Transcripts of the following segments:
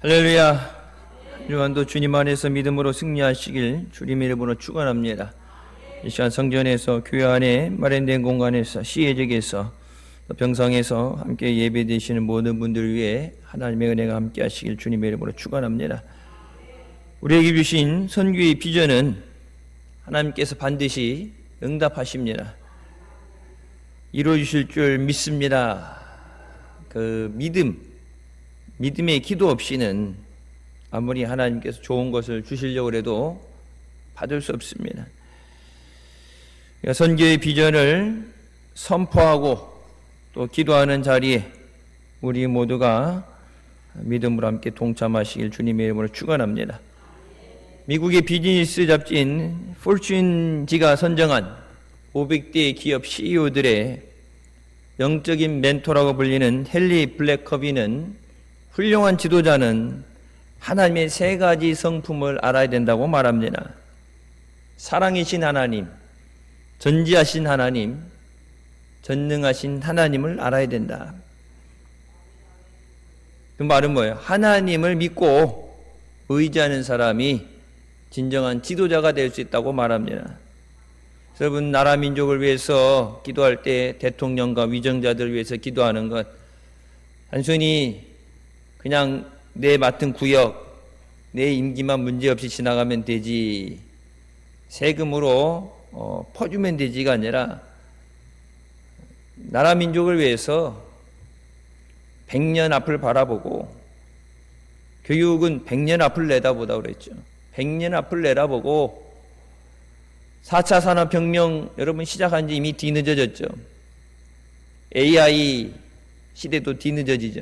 할렐루야. 한 주간도 주님 안에서 믿음으로 승리하시길 주님의 이름으로 축원합니다. 이 시간 성전에서 교회 안에 마련된 공간에서 시혜적에서 병상에서 함께 예배드리시는 모든 분들을 위해 하나님의 은혜가 함께 하시길 주님의 이름으로 축원합니다. 우리에게 주신 선교의 비전은 하나님께서 반드시 응답하십니다. 이루어주실 줄 믿습니다. 믿음의 기도 없이는 아무리 하나님께서 좋은 것을 주시려고 해도 받을 수 없습니다. 선교의 비전을 선포하고 또 기도하는 자리에 우리 모두가 믿음으로 함께 동참하시길 주님의 이름으로 축원합니다. 미국의 비즈니스 잡지인 포춘지가 선정한 500대 기업 CEO들의 영적인 멘토라고 불리는 헨리 블랙커비는 훌륭한 지도자는 하나님의 세 가지 성품을 알아야 된다고 말합니다. 사랑이신 하나님, 전지하신 하나님, 전능하신 하나님을 알아야 된다. 그 말은 뭐예요? 하나님을 믿고 의지하는 사람이 진정한 지도자가 될 수 있다고 말합니다. 여러분, 나라 민족을 위해서 기도할 때 대통령과 위정자들을 위해서 기도하는 것, 단순히 그냥 내 맡은 구역, 내 임기만 문제없이 지나가면 되지, 세금으로 퍼주면 되지가 아니라 나라 민족을 위해서 100년 앞을 바라보고, 교육은 100년 앞을 내다보다 그랬죠. 100년 앞을 내다보고 4차 산업혁명 여러분 시작한 지 이미 뒤늦어졌죠. AI 시대도 뒤늦어지죠.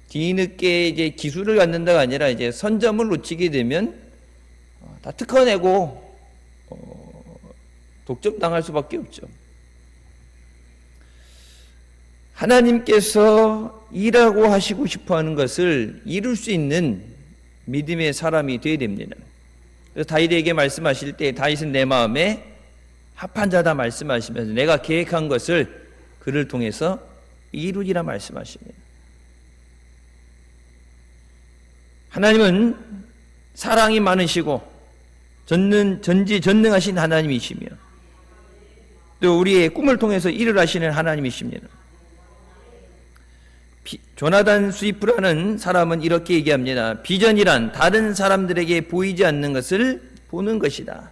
뒤늦게 이제 기술을 갖는다가 아니라 이제 선점을 놓치게 되면 다 특허내고 독점당할 수밖에 없죠. 하나님께서 일하고 하시고 싶어하는 것을 이룰 수 있는 믿음의 사람이 되어야 됩니다. 그래서 다윗에게 말씀하실 때 다윗은 내 마음에 합한 자다 말씀하시면서 내가 계획한 것을 그를 통해서 이루리라 말씀하십니다. 하나님은 사랑이 많으시고 전지전능하신 하나님이시며 또 우리의 꿈을 통해서 일을 하시는 하나님이십니다. 조나단 스위프라는 사람은 이렇게 얘기합니다. 비전이란 다른 사람들에게 보이지 않는 것을 보는 것이다.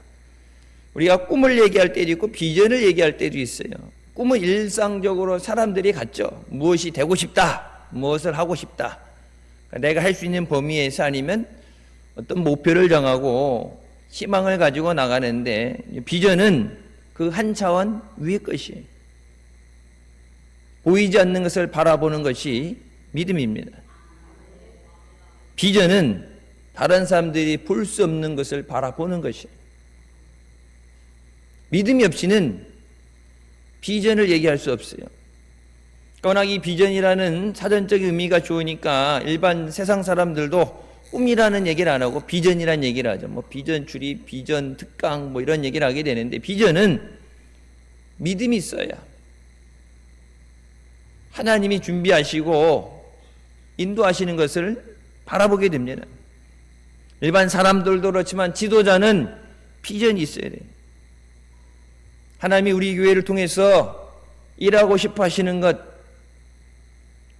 우리가 꿈을 얘기할 때도 있고 비전을 얘기할 때도 있어요. 꿈은 일상적으로 사람들이 갖죠. 무엇이 되고 싶다, 무엇을 하고 싶다. 내가 할 수 있는 범위에서 아니면 어떤 목표를 정하고 희망을 가지고 나가는데 비전은 그 한 차원 위의 것이에요. 보이지 않는 것을 바라보는 것이 믿음입니다. 비전은 다른 사람들이 볼 수 없는 것을 바라보는 것이에요. 믿음이 없이는 비전을 얘기할 수 없어요. 워낙 이 비전이라는 사전적인 의미가 좋으니까 일반 세상 사람들도 꿈이라는 얘기를 안 하고 비전이라는 얘기를 하죠. 뭐 비전 출입, 비전 특강 뭐 이런 얘기를 하게 되는데 비전은 믿음이 있어야 하나님이 준비하시고 인도하시는 것을 바라보게 됩니다. 일반 사람들도 그렇지만 지도자는 비전이 있어야 돼요. 하나님이 우리 교회를 통해서 일하고 싶어 하시는 것,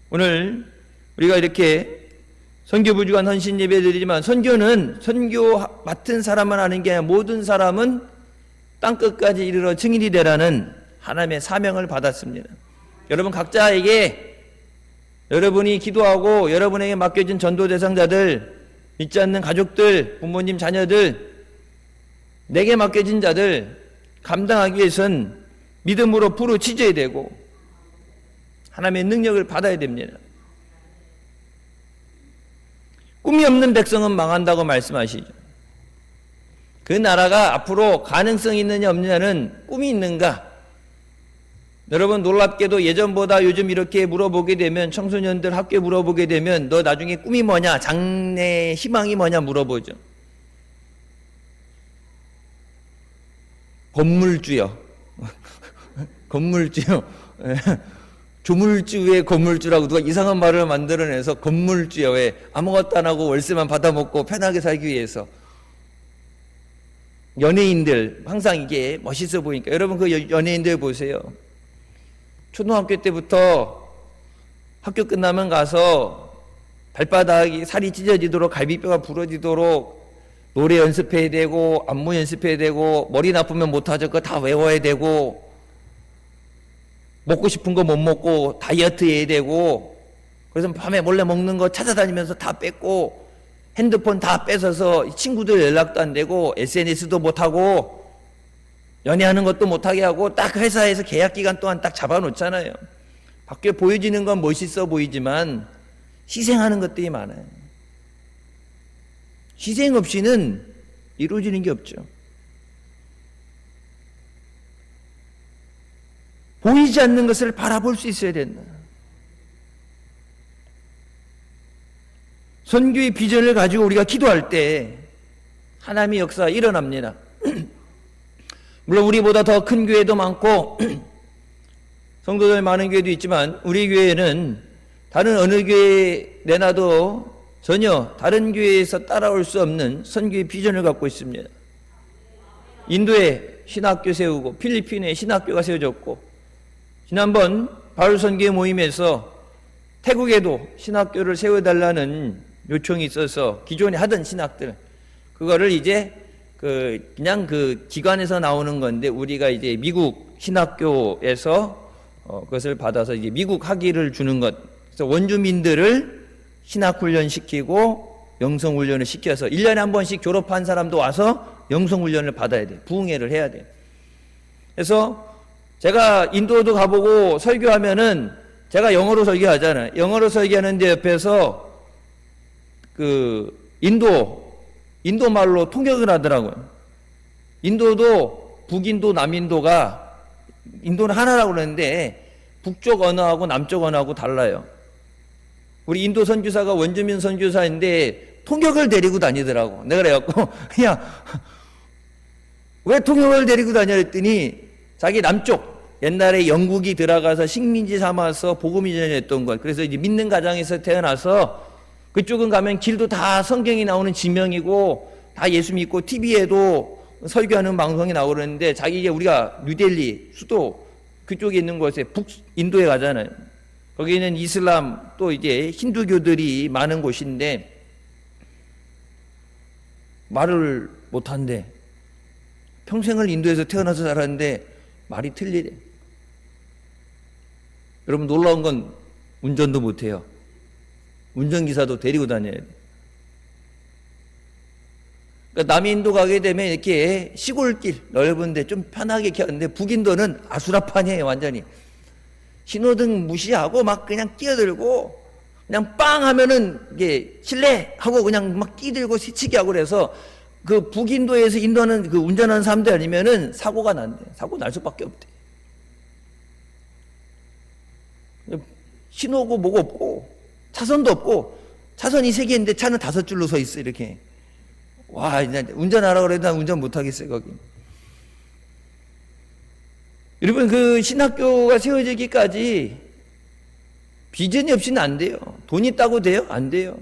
오늘 우리가 이렇게 선교부주간 헌신 예배 드리지만 선교는 선교 맡은 사람만 하는 게 아니라 모든 사람은 땅끝까지 이르러 증인이 되라는 하나님의 사명을 받았습니다. 여러분 각자에게 여러분이 기도하고 여러분에게 맡겨진 전도 대상자들, 믿지 않는 가족들, 부모님, 자녀들, 내게 맡겨진 자들 감당하기 위해선 믿음으로 부르짖어야 되고 하나님의 능력을 받아야 됩니다. 꿈이 없는 백성은 망한다고 말씀하시죠. 그 나라가 앞으로 가능성이 있느냐 없느냐는 꿈이 있는가? 여러분 놀랍게도 예전보다 요즘 이렇게 물어보게 되면 청소년들 학교에 물어보게 되면 너 나중에 꿈이 뭐냐? 장래 희망이 뭐냐 물어보죠. 건물주요. 건물주요. 조물주 왜 건물주라고 누가 이상한 말을 만들어내서 건물주야. 왜? 아무것도 안 하고 월세만 받아먹고 편하게 살기 위해서. 연예인들 항상 이게 멋있어 보이니까 여러분 그 연예인들 보세요. 초등학교 때부터 학교 끝나면 가서 발바닥이 살이 찢어지도록 갈비뼈가 부러지도록 노래 연습해야 되고 안무 연습해야 되고 머리 나쁘면 못하죠. 그거 다 외워야 되고 먹고 싶은 거 못 먹고 다이어트 해야 되고 그래서 밤에 몰래 먹는 거 찾아다니면서 다 뺏고 핸드폰 다 뺏어서 친구들 연락도 안 되고 SNS도 못하고 연애하는 것도 못하게 하고 딱 회사에서 계약 기간 동안 딱 잡아놓잖아요. 밖에 보여지는 건 멋있어 보이지만 희생하는 것들이 많아요. 희생 없이는 이루어지는 게 없죠. 보이지 않는 것을 바라볼 수 있어야 된다. 선교의 비전을 가지고 우리가 기도할 때 하나님의 역사가 일어납니다. 물론 우리보다 더 큰 교회도 많고 성도들 많은 교회도 있지만 우리 교회는 다른 어느 교회 내놔도 전혀 다른 교회에서 따라올 수 없는 선교의 비전을 갖고 있습니다. 인도에 신학교 세우고 필리핀에 신학교가 세워졌고 지난번 바울 선교회 모임에서 태국에도 신학교를 세워달라는 요청이 있어서 기존에 하던 신학들 그거를 이제 그냥 그 기관에서 나오는 건데 우리가 이제 미국 신학교에서 그것을 받아서 이제 미국 학위를 주는 것. 그래서 원주민들을 신학훈련 시키고 영성훈련을 시켜서 1년에 한 번씩 졸업한 사람도 와서 영성훈련을 받아야 돼. 부흥회를 해야 돼. 그래서 제가 인도도 가보고 설교하면은 제가 영어로 설교하잖아요. 영어로 설교하는데 옆에서 그 인도 말로 통역을 하더라고요. 인도도 북인도 남인도가 인도는 하나라고 그러는데 북쪽 언어하고 남쪽 언어하고 달라요. 우리 인도 선교사가 원주민 선교사인데 통역을 데리고 다니더라고. 내가 그래갖고 야 왜 통역을 데리고 다녀 했더니 자기 남쪽 옛날에 영국이 들어가서 식민지 삼아서 복음 이전했던 것. 그래서 이제 믿는 가정에서 태어나서 그쪽은 가면 길도 다 성경이 나오는 지명이고 다 예수 믿고 TV에도 설교하는 방송이 나오는데 자기가 우리가 뉴델리 수도 그쪽에 있는 곳에 북인도에 가잖아요. 거기는 이슬람 또 이제 힌두교들이 많은 곳인데 말을 못한대. 평생을 인도에서 태어나서 살았는데 말이 틀리대. 여러분 놀라운 건 운전도 못해요. 운전기사도 데리고 다녀야 돼. 그러니까 남인도 가게 되면 이렇게 시골길 넓은데 좀 편하게 가는데 북인도는 아수라판이에요. 완전히 신호등 무시하고 막 그냥 끼어들고 그냥 빵 하면은 이게 실례 하고 그냥 막 끼들고 시치게 하고 그래서 그 북인도에서 인도하는 그 운전하는 사람들 아니면은 사고가 난대. 사고 날 수밖에 없대. 신호고 뭐고 없고 차선도 없고 차선이 3개인데 차는 5줄로 서 있어 이렇게. 와 이제 운전하라고 그래도 난 운전 못하겠어요 거기. 여러분 그 신학교가 세워지기까지 비전이 없이는 안 돼요. 돈 있다고 돼요? 안 돼요.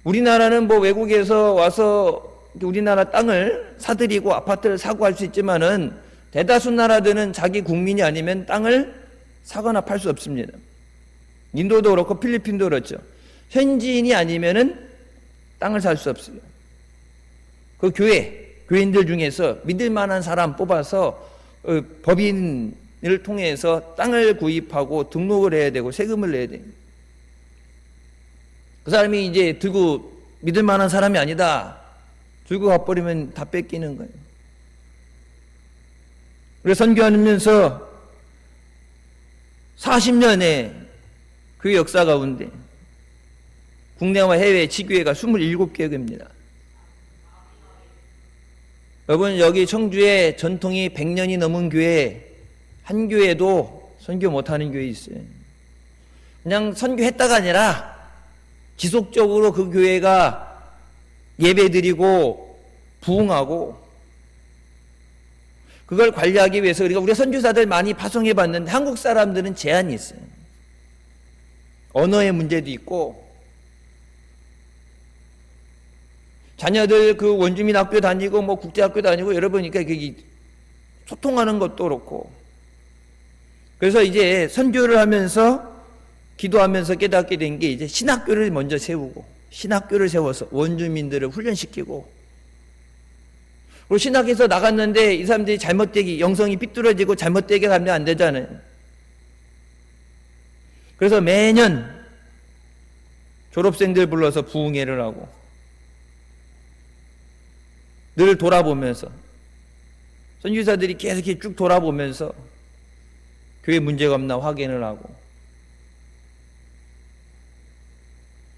우리나라는 뭐 외국에서 와서 우리나라 땅을 사들이고 아파트를 사고 할 수 있지만은 대다수 나라들은 자기 국민이 아니면 땅을 사거나 팔 수 없습니다. 인도도 그렇고 필리핀도 그렇죠. 현지인이 아니면은 땅을 살 수 없어요. 그 교인들 중에서 믿을 만한 사람 뽑아서 법인을 통해서 땅을 구입하고 등록을 해야 되고 세금을 내야 돼요. 그 사람이 이제 들고 믿을 만한 사람이 아니다. 들고 가버리면 다 뺏기는 거예요. 그래서 선교하면서 40년의 그 역사 가운데 국내와 해외 지교회가 27개국입니다. 여러분 여기 청주에 전통이 100년이 넘은 교회 한 교회도 선교 못하는 교회 있어요. 그냥 선교했다가 아니라 지속적으로 그 교회가 예배드리고 부흥하고 그걸 관리하기 위해서 우리가 선교사들 많이 파송해 봤는데 한국 사람들은 제한이 있어요. 언어의 문제도 있고, 자녀들 그 원주민 학교 다니고 뭐 국제학교 다니고 여러분이니까 소통하는 것도 그렇고, 그래서 이제 선교를 하면서 기도하면서 깨닫게 된 게 이제 신학교를 먼저 세우고, 신학교를 세워서 원주민들을 훈련시키고, 그리고 신학에서 나갔는데 이 사람들이 잘못되게 영성이 삐뚤어지고 잘못되게 가면 안 되잖아요. 그래서 매년 졸업생들 불러서 부흥회를 하고 늘 돌아보면서 선교사들이 계속 이렇게 쭉 돌아보면서 교회 문제가 없나 확인을 하고,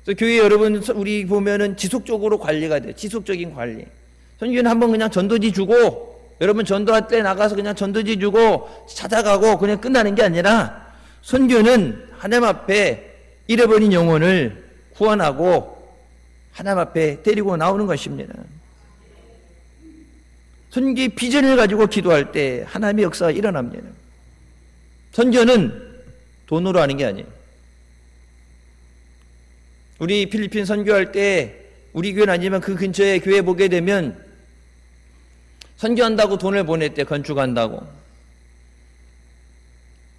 그래서 교회 여러분 우리 보면은 지속적으로 관리가 돼요. 지속적인 관리. 선교는 한번 그냥 전도지 주고 여러분 전도할 때 나가서 그냥 전도지 주고 찾아가고 그냥 끝나는 게 아니라, 선교는 하나님 앞에 잃어버린 영혼을 구원하고 하나님 앞에 데리고 나오는 것입니다. 선교의 비전을 가지고 기도할 때 하나님의 역사가 일어납니다. 선교는 돈으로 하는 게 아니에요. 우리 필리핀 선교할 때 우리 교회는 아니지만 그 근처에 교회 보게 되면 선교한다고 돈을 보냈대. 건축한다고.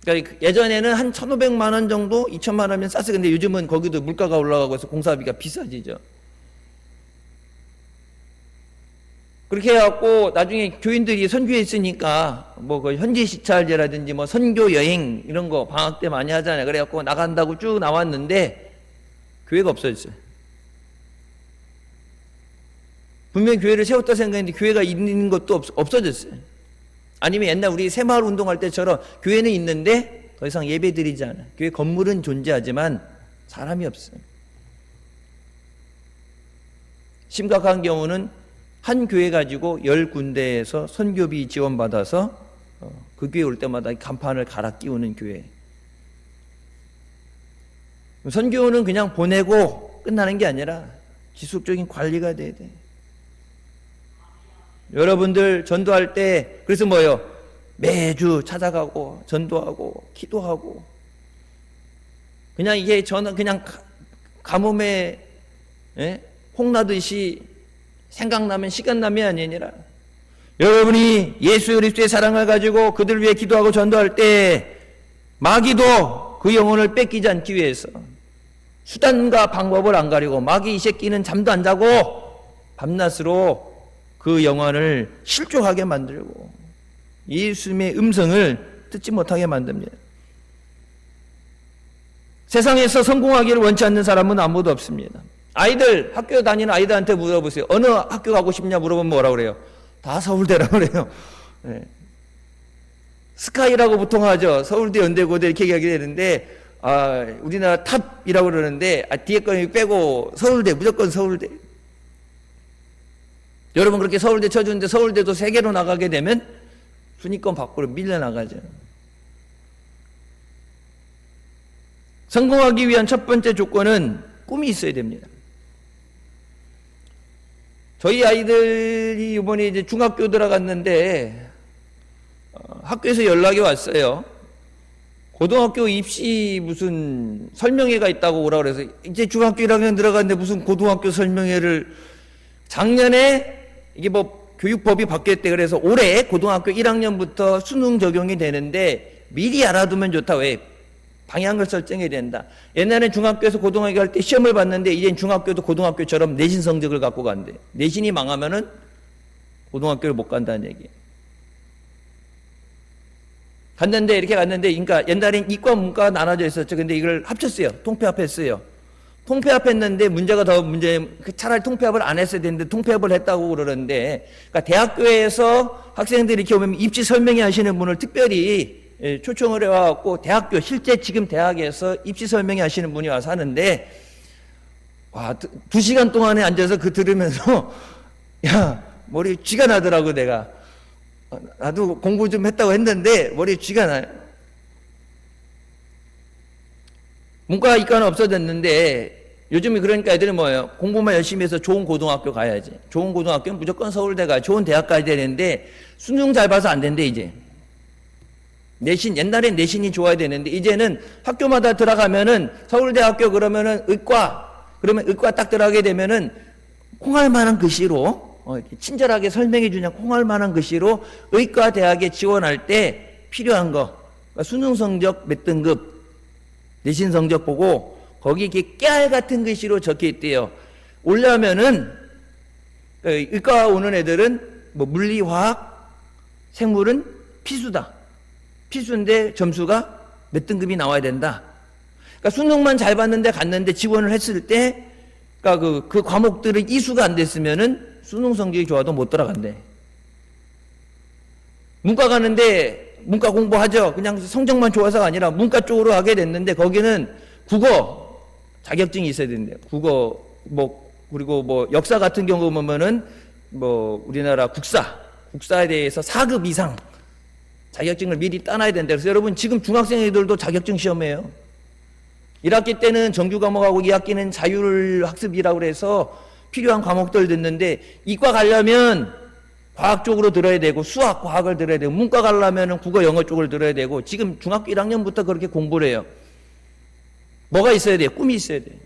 그러니까 예전에는 한 1,500만 원 정도, 2,000만 원이면 쌌어요. 근데 요즘은 거기도 물가가 올라가고 해서 공사비가 비싸지죠. 그렇게 해갖고 나중에 교인들이 선교에 있으니까 뭐 그 현지 시찰제라든지 뭐 선교 여행 이런 거 방학 때 많이 하잖아요. 그래갖고 나간다고 쭉 나왔는데 교회가 없어졌어요. 분명히 교회를 세웠다 생각했는데 교회가 있는 것도 없어졌어요. 아니면 옛날 우리 새마을 운동할 때처럼 교회는 있는데 더 이상 예배 드리지 않아요. 교회 건물은 존재하지만 사람이 없어요. 심각한 경우는 한 교회 가지고 10군데에서 선교비 지원받아서 그 교회 올 때마다 간판을 갈아 끼우는 교회. 선교는 그냥 보내고 끝나는 게 아니라 지속적인 관리가 돼야 돼. 여러분들 전도할 때 그래서 뭐예요? 매주 찾아가고 전도하고 기도하고, 그냥 이게 저는 그냥 가뭄에 홍나듯이 생각나면 시간 남이 아니라, 여러분이 예수 그리스도의 사랑을 가지고 그들을 위해 기도하고 전도할 때 마귀도 그 영혼을 뺏기지 않기 위해서 수단과 방법을 안 가리고, 마귀 이 새끼는 잠도 안 자고 밤낮으로 그 영혼을 실족하게 만들고 예수님의 음성을 듣지 못하게 만듭니다. 세상에서 성공하기를 원치 않는 사람은 아무도 없습니다. 아이들, 학교 다니는 아이들한테 물어보세요. 어느 학교 가고 싶냐 물어보면 뭐라고 그래요? 다 서울대라고 그래요. 네. 스카이라고 보통 하죠. 서울대, 연대고대 이렇게 얘기하게 되는데, 우리나라 탑이라고 그러는데, 뒤에 거 빼고 서울대, 무조건 서울대. 여러분 그렇게 서울대 쳐주는데 서울대도 세계로 나가게 되면 순위권 밖으로 밀려나가죠. 성공하기 위한 첫 번째 조건은 꿈이 있어야 됩니다. 저희 아이들이 이번에 이제 중학교 들어갔는데 학교에서 연락이 왔어요. 고등학교 입시 무슨 설명회가 있다고 오라 그래서, 이제 중학교 1학년 들어갔는데 무슨 고등학교 설명회를, 작년에 이게 뭐 교육법이 바뀌었대. 그래서 올해 고등학교 1학년부터 수능 적용이 되는데 미리 알아두면 좋다. 왜? 방향을 설정해야 된다. 옛날엔 중학교에서 고등학교 할 때 시험을 봤는데 이젠 중학교도 고등학교처럼 내신 성적을 갖고 간대. 내신이 망하면은 고등학교를 못 간다는 얘기예요. 갔는데 이렇게 갔는데, 그러니까 옛날엔 이과 문과가 나눠져 있었죠. 근데 이걸 합쳤어요. 통폐합했어요. 통폐합했는데 차라리 통폐합을 안 했어야 되는데 통폐합을 했다고 그러는데, 그러니까 대학교에서 학생들이 이렇게 오면 입시 설명회 하시는 분을 특별히 초청을 해와갖고 대학교, 실제 지금 대학에서 입시 설명회 하시는 분이 와서 하는데, 와, 2시간 동안에 앉아서 그 들으면서 야, 머리 쥐가 나더라고. 내가 나도 공부 좀 했다고 했는데 머리에 쥐가 나요. 문과 이과는 없어졌는데 요즘에 그러니까 애들이 뭐예요? 공부만 열심히 해서 좋은 고등학교 가야지. 좋은 고등학교는 무조건 서울대 가야 좋은 대학 가야 되는데 수능 잘 봐서 안 된대 이제. 내신, 옛날엔 내신이 좋아야 되는데 이제는 학교마다 들어가면은 서울대학교 그러면은 의과, 그러면 의과 딱 들어가게 되면은 콩할 만한 글씨로 이렇게 친절하게 설명해 주냐 콩할 만한 글씨로 의과 대학에 지원할 때 필요한 거, 그러니까 수능 성적 몇 등급, 내신 성적 보고 거기 이렇게 깨알 같은 글씨로 적혀 있대요. 올려면은 의과 오는 애들은 뭐 물리, 화학, 생물은 필수다. 필수인데 점수가 몇 등급이 나와야 된다. 그러니까 수능만 잘 봤는데 갔는데 지원을 했을 때, 그러니까 그 과목들의 이수가 안 됐으면은 수능 성적이 좋아도 못 들어간대. 문과 가는데 문과 공부하죠. 그냥 성적만 좋아서가 아니라 문과 쪽으로 가게 됐는데 거기는 국어 자격증이 있어야 된대요. 국어 그리고 역사 같은 경우 보면은 우리나라 국사에 대해서 4급 이상 자격증을 미리 따놔야 된다. 그래서 여러분 지금 중학생 애들도 자격증 시험해요. 1학기 때는 정규 과목하고 2학기는 자율학습이라고 그래서 필요한 과목들 듣는데 이과 가려면 과학 쪽으로 들어야 되고 수학, 과학을 들어야 되고 문과 가려면 국어, 영어 쪽을 들어야 되고 지금 중학교 1학년부터 그렇게 공부를 해요. 뭐가 있어야 돼요? 꿈이 있어야 돼요.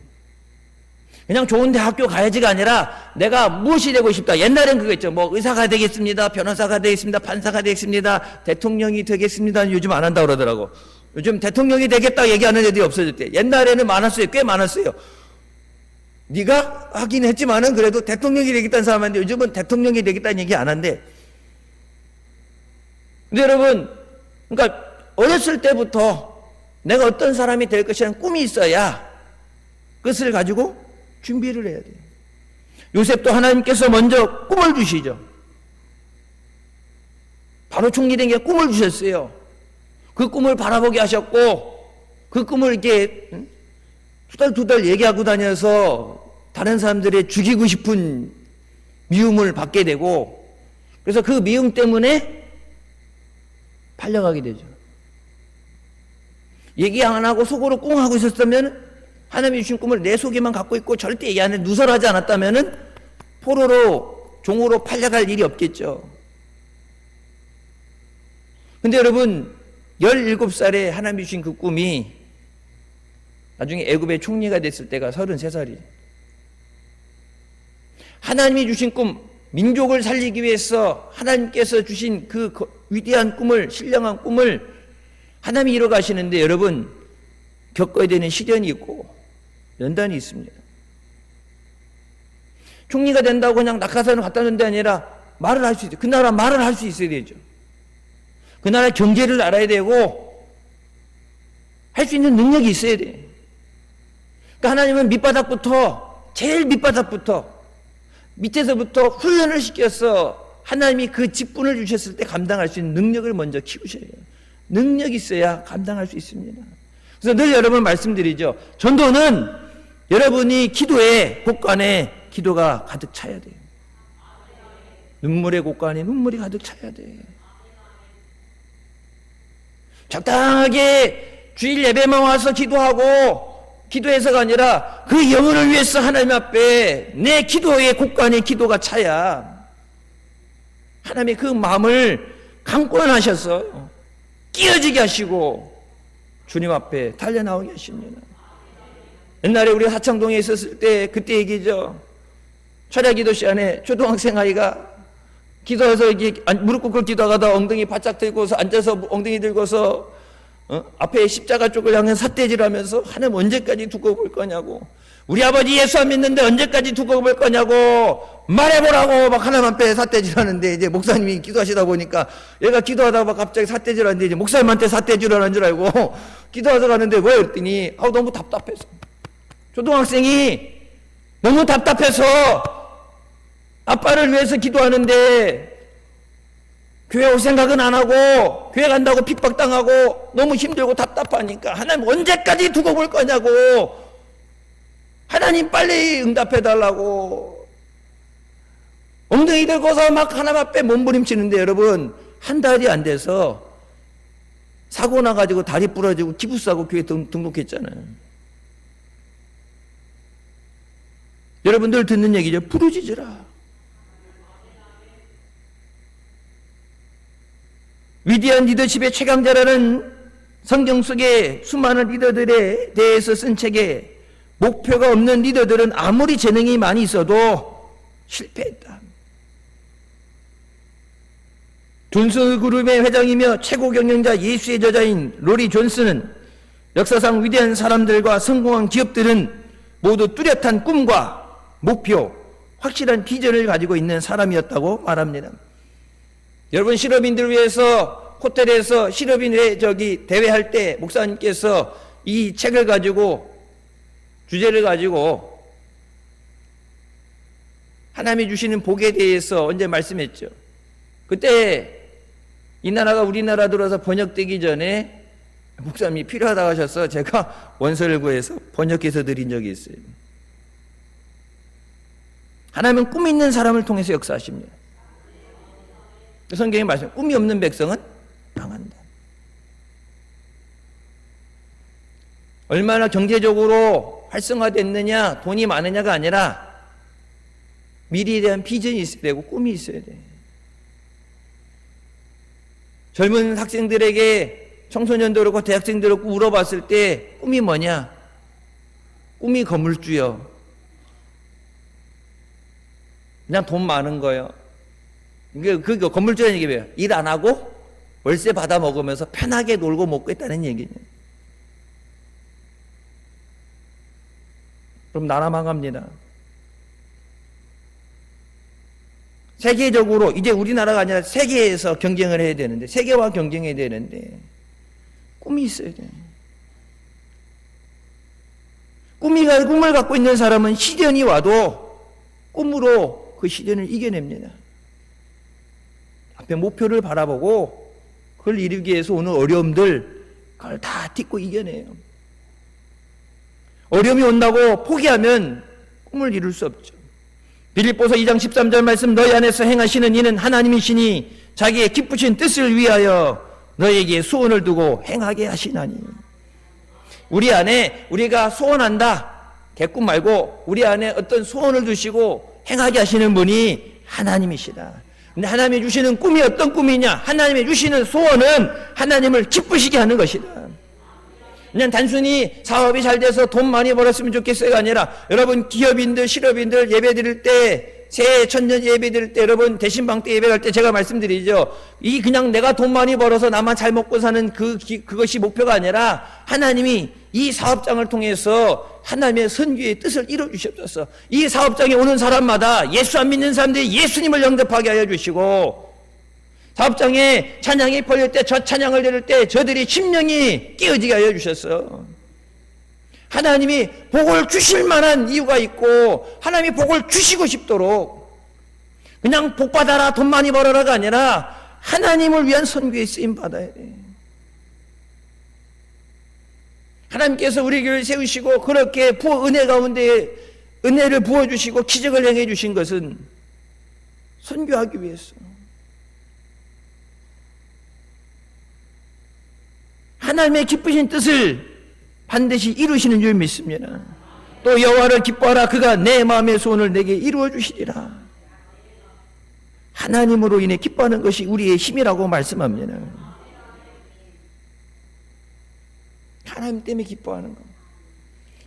그냥 좋은 대학교 가야지가 아니라 내가 무엇이 되고 싶다. 옛날엔 그거 있죠. 의사가 되겠습니다. 변호사가 되겠습니다. 판사가 되겠습니다. 대통령이 되겠습니다. 요즘 안 한다고 그러더라고. 요즘 대통령이 되겠다 얘기하는 애들이 없어졌대. 옛날에는 많았어요. 꽤 많았어요. 네가 하긴 했지만은 그래도 대통령이 되겠다는 사람한테 요즘은 대통령이 되겠다는 얘기 안 한대. 근데 여러분, 그러니까 어렸을 때부터 내가 어떤 사람이 될 것이라는 꿈이 있어야 그것을 가지고 준비를 해야 돼요. 요셉도 하나님께서 먼저 꿈을 주시죠. 바로 총리 된 게 꿈을 주셨어요. 그 꿈을 바라보게 하셨고 그 꿈을 이렇게 두 달 얘기하고 다녀서 다른 사람들의 죽이고 싶은 미움을 받게 되고 그래서 그 미움 때문에 팔려가게 되죠. 얘기 안 하고 속으로 꽁 하고 있었다면 하나님이 주신 꿈을 내 속에만 갖고 있고 절대 얘기 안 해 누설하지 않았다면 포로로 종으로 팔려갈 일이 없겠죠. 근데 여러분 17살에 하나님이 주신 그 꿈이 나중에 애굽의 총리가 됐을 때가 33살이에요. 하나님이 주신 꿈, 민족을 살리기 위해서 하나님께서 주신 그 위대한 꿈을, 신령한 꿈을 하나님이 이뤄가시는데 여러분 겪어야 되는 시련이 있고 연단이 있습니다. 총리가 된다고 그냥 낙하산을 갖다 놓는 게 아니라 말을 할 수 있어요. 그 나라 말을 할 수 있어야 되죠. 그 나라 경제를 알아야 되고 할 수 있는 능력이 있어야 돼. 그러니까 하나님은 제일 밑바닥부터 밑에서부터 훈련을 시켜서 하나님이 그 직분을 주셨을 때 감당할 수 있는 능력을 먼저 키우셔야 해요. 능력이 있어야 감당할 수 있습니다. 그래서 늘 여러분 말씀드리죠. 전도는 여러분이 기도에 곳간에 기도가 가득 차야 돼요. 눈물의 곳간에 눈물이 가득 차야 돼요. 적당하게 주일 예배만 와서 기도하고 기도해서가 아니라 그 영혼을 위해서 하나님 앞에 내 기도의 곳간에 기도가 차야 하나님의 그 마음을 강권하셔서 끼어지게 하시고 주님 앞에 달려나오게 하십니다. 옛날에 우리 하창동에 있었을 때 그때 얘기죠. 철야기도 시간에 초등학생 아이가 기도해서 이렇게 무릎 꿇고 기도하다가 엉덩이 바짝 들고서 앉아서 엉덩이 들고서 앞에 십자가 쪽을 향해 삿대질하면서 하나님 언제까지 두고 볼 거냐고, 우리 아버지 예수 안 믿는데 언제까지 두고 볼 거냐고 말해보라고 막 하나님 앞에 삿대질하는데 이제 목사님이 기도하시다 보니까 얘가 기도하다가 막 갑자기 삿대질하는데 이제 목사님한테 삿대질하는 줄 알고 기도하러 가는데 왜 그랬더니 너무 답답해서, 초등학생이 너무 답답해서 아빠를 위해서 기도하는데 교회 올 생각은 안 하고 교회 간다고 핍박당하고 너무 힘들고 답답하니까 하나님 언제까지 두고 볼 거냐고, 하나님 빨리 응답해달라고 엉덩이 들고서 막 하나님 앞에 몸부림치는데 여러분 한 달이 안 돼서 사고 나가지고 다리 부러지고 기부사고 교회 등록했잖아요. 여러분들 듣는 얘기죠. 부르짖으라. 위대한 리더십의 최강자라는 성경 속의 수많은 리더들에 대해서 쓴 책에 목표가 없는 리더들은 아무리 재능이 많이 있어도 실패했다. 존스 그룹의 회장이며 최고 경영자 예수의 저자인 로리 존스는 역사상 위대한 사람들과 성공한 기업들은 모두 뚜렷한 꿈과 목표, 확실한 비전을 가지고 있는 사람이었다고 말합니다. 여러분, 실업인들을 위해서 호텔에서 실업인 대회할 때 목사님께서 이 책을 가지고, 주제를 가지고 하나님이 주시는 복에 대해서 언제 말씀했죠. 그때 이 나라가 우리나라 들어서 번역되기 전에 목사님이 필요하다고 하셔서 제가 원서를 구해서 번역해서 드린 적이 있어요. 하나님은 꿈 있는 사람을 통해서 역사하십니다. 성경에 말씀, 꿈이 없는 백성은 망한다. 얼마나 경제적으로 활성화됐느냐, 돈이 많으냐가 아니라 미래에 대한 비전이 있어야 되고 꿈이 있어야 돼. 젊은 학생들에게, 청소년도 그렇고 대학생도 그렇고 물어봤을 때 꿈이 뭐냐? 꿈이 건물주요. 그냥 돈 많은 거예요. 그 건물주라는 얘기 뭐예요? 일 안 하고 월세 받아 먹으면서 편하게 놀고 먹고 있다는 얘기냐. 그럼 나라 망합니다. 세계적으로 이제 우리나라가 아니라 세계에서 경쟁을 해야 되는데, 세계와 경쟁해야 되는데 꿈이 있어야 돼. 꿈을 갖고 있는 사람은 시련이 와도 꿈으로 그 시련을 이겨냅니다. 앞에 목표를 바라보고 그걸 이루기 위해서 오는 어려움들, 그걸 다 딛고 이겨내요. 어려움이 온다고 포기하면 꿈을 이룰 수 없죠. 빌립보서 2장 13절 말씀, 너희 안에서 행하시는 이는 하나님이시니 자기의 기쁘신 뜻을 위하여 너에게 소원을 두고 행하게 하시나니. 우리 안에 우리가 소원한다, 개꿈 말고 우리 안에 어떤 소원을 두시고 행하게 하시는 분이 하나님이시다. 근데 하나님이 주시는 꿈이 어떤 꿈이냐? 하나님이 주시는 소원은 하나님을 기쁘시게 하는 것이다. 그냥 단순히 사업이 잘 돼서 돈 많이 벌었으면 좋겠어요가 아니라, 여러분 기업인들, 실업인들 예배 드릴 때, 새해 천년 예배 드릴 때, 여러분 대신방 때 예배 갈 때 제가 말씀드리죠. 이 그냥 내가 돈 많이 벌어서 나만 잘 먹고 사는 그것이 목표가 아니라, 하나님이 이 사업장을 통해서 하나님의 선교의 뜻을 이루어 주시옵소서. 이 사업장에 오는 사람마다 예수 안 믿는 사람들이 예수님을 영접하게 하여 주시고, 사업장에 찬양이 벌릴 때, 저 찬양을 드릴 때 저들이 심령이 깨어지게 하여 주셨어. 하나님이 복을 주실 만한 이유가 있고, 하나님이 복을 주시고 싶도록, 그냥 복 받아라, 돈 많이 벌어라가 아니라 하나님을 위한 선교에 쓰임 받아야 돼. 하나님께서 우리 교회를 세우시고 그렇게 은혜 가운데 은혜를 부어주시고 기적을 행해 주신 것은 선교하기 위해서. 하나님의 기쁘신 뜻을 반드시 이루시는 줄 믿습니다. 또 여호와를 기뻐하라, 그가 내 마음의 소원을 내게 이루어 주시리라. 하나님으로 인해 기뻐하는 것이 우리의 힘이라고 말씀합니다. 하나님 때문에 기뻐하는 것.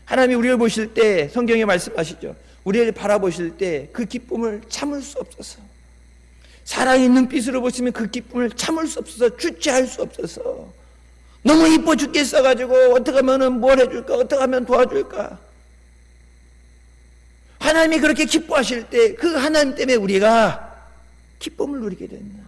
하나님이 우리를 보실 때 성경에 말씀하시죠. 우리를 바라보실 때 그 기쁨을 참을 수 없어서, 사랑의 눈빛으로 보시면 그 기쁨을 참을 수 없어서, 주체할 수 없어서, 너무 이뻐 죽겠어가지고 어떻게 하면 뭘 해줄까, 어떻게 하면 도와줄까. 하나님이 그렇게 기뻐하실 때 그 하나님 때문에 우리가 기쁨을 누리게 된다.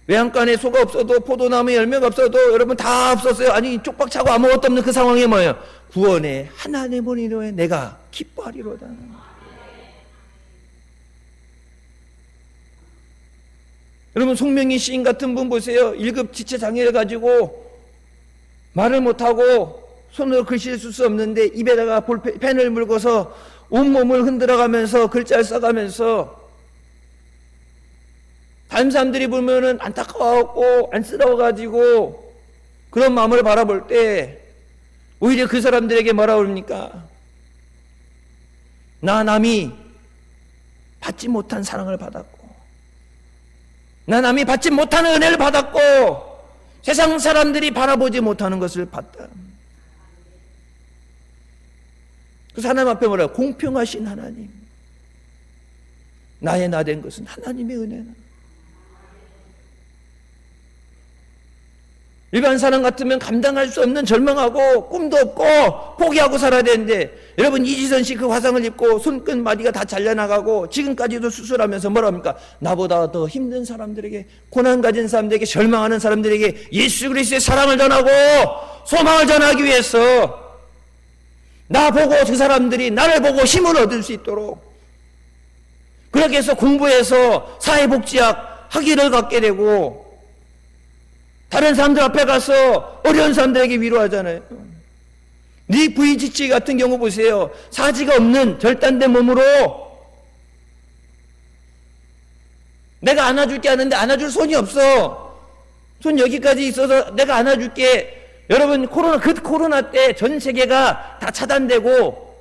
외양간에 소가 없어도, 포도나무에 열매가 없어도, 여러분 다 없었어요. 아니 쪽박 차고 아무것도 없는 그 상황이 뭐예요? 구원의 하나님을 인하여 내가 기뻐하리로다. 여러분 송명희 시인 같은 분 보세요. 1급 지체 장애를 가지고 말을 못하고 손으로 글씨를 쓸 수 없는데 입에다가 펜을 물고서 온몸을 흔들어가면서 글자를 써가면서, 다른 사람들이 보면은 안타까워하고 안쓰러워가지고 그런 마음을 바라볼 때 오히려 그 사람들에게 뭐라 그럽니까? 나 남이 받지 못한 사랑을 받았고, 나 남이 받지 못하는 은혜를 받았고, 세상 사람들이 바라보지 못하는 것을 봤다. 그래서 하나님 앞에 뭐라고? 공평하신 하나님, 나의 나 된 것은 하나님의 은혜다. 일반 사람 같으면 감당할 수 없는 절망하고 꿈도 없고 포기하고 살아야 되는데, 여러분 이지선 씨 그 화상을 입고 손끝 마디가 다 잘려나가고 지금까지도 수술하면서 뭐라 합니까? 나보다 더 힘든 사람들에게, 고난 가진 사람들에게, 절망하는 사람들에게 예수 그리스도의 사랑을 전하고 소망을 전하기 위해서 나보고 그 사람들이 나를 보고 힘을 얻을 수 있도록 그렇게 해서 공부해서 사회복지학 학위를 갖게 되고, 다른 사람들 앞에 가서 어려운 사람들에게 위로하잖아요. 닉 부이치치 같은 경우 보세요. 사지가 없는 절단된 몸으로 내가 안아줄게 하는데 안아줄 손이 없어. 손 여기까지 있어서 내가 안아줄게. 여러분 코로나 때 전 세계가 다 차단되고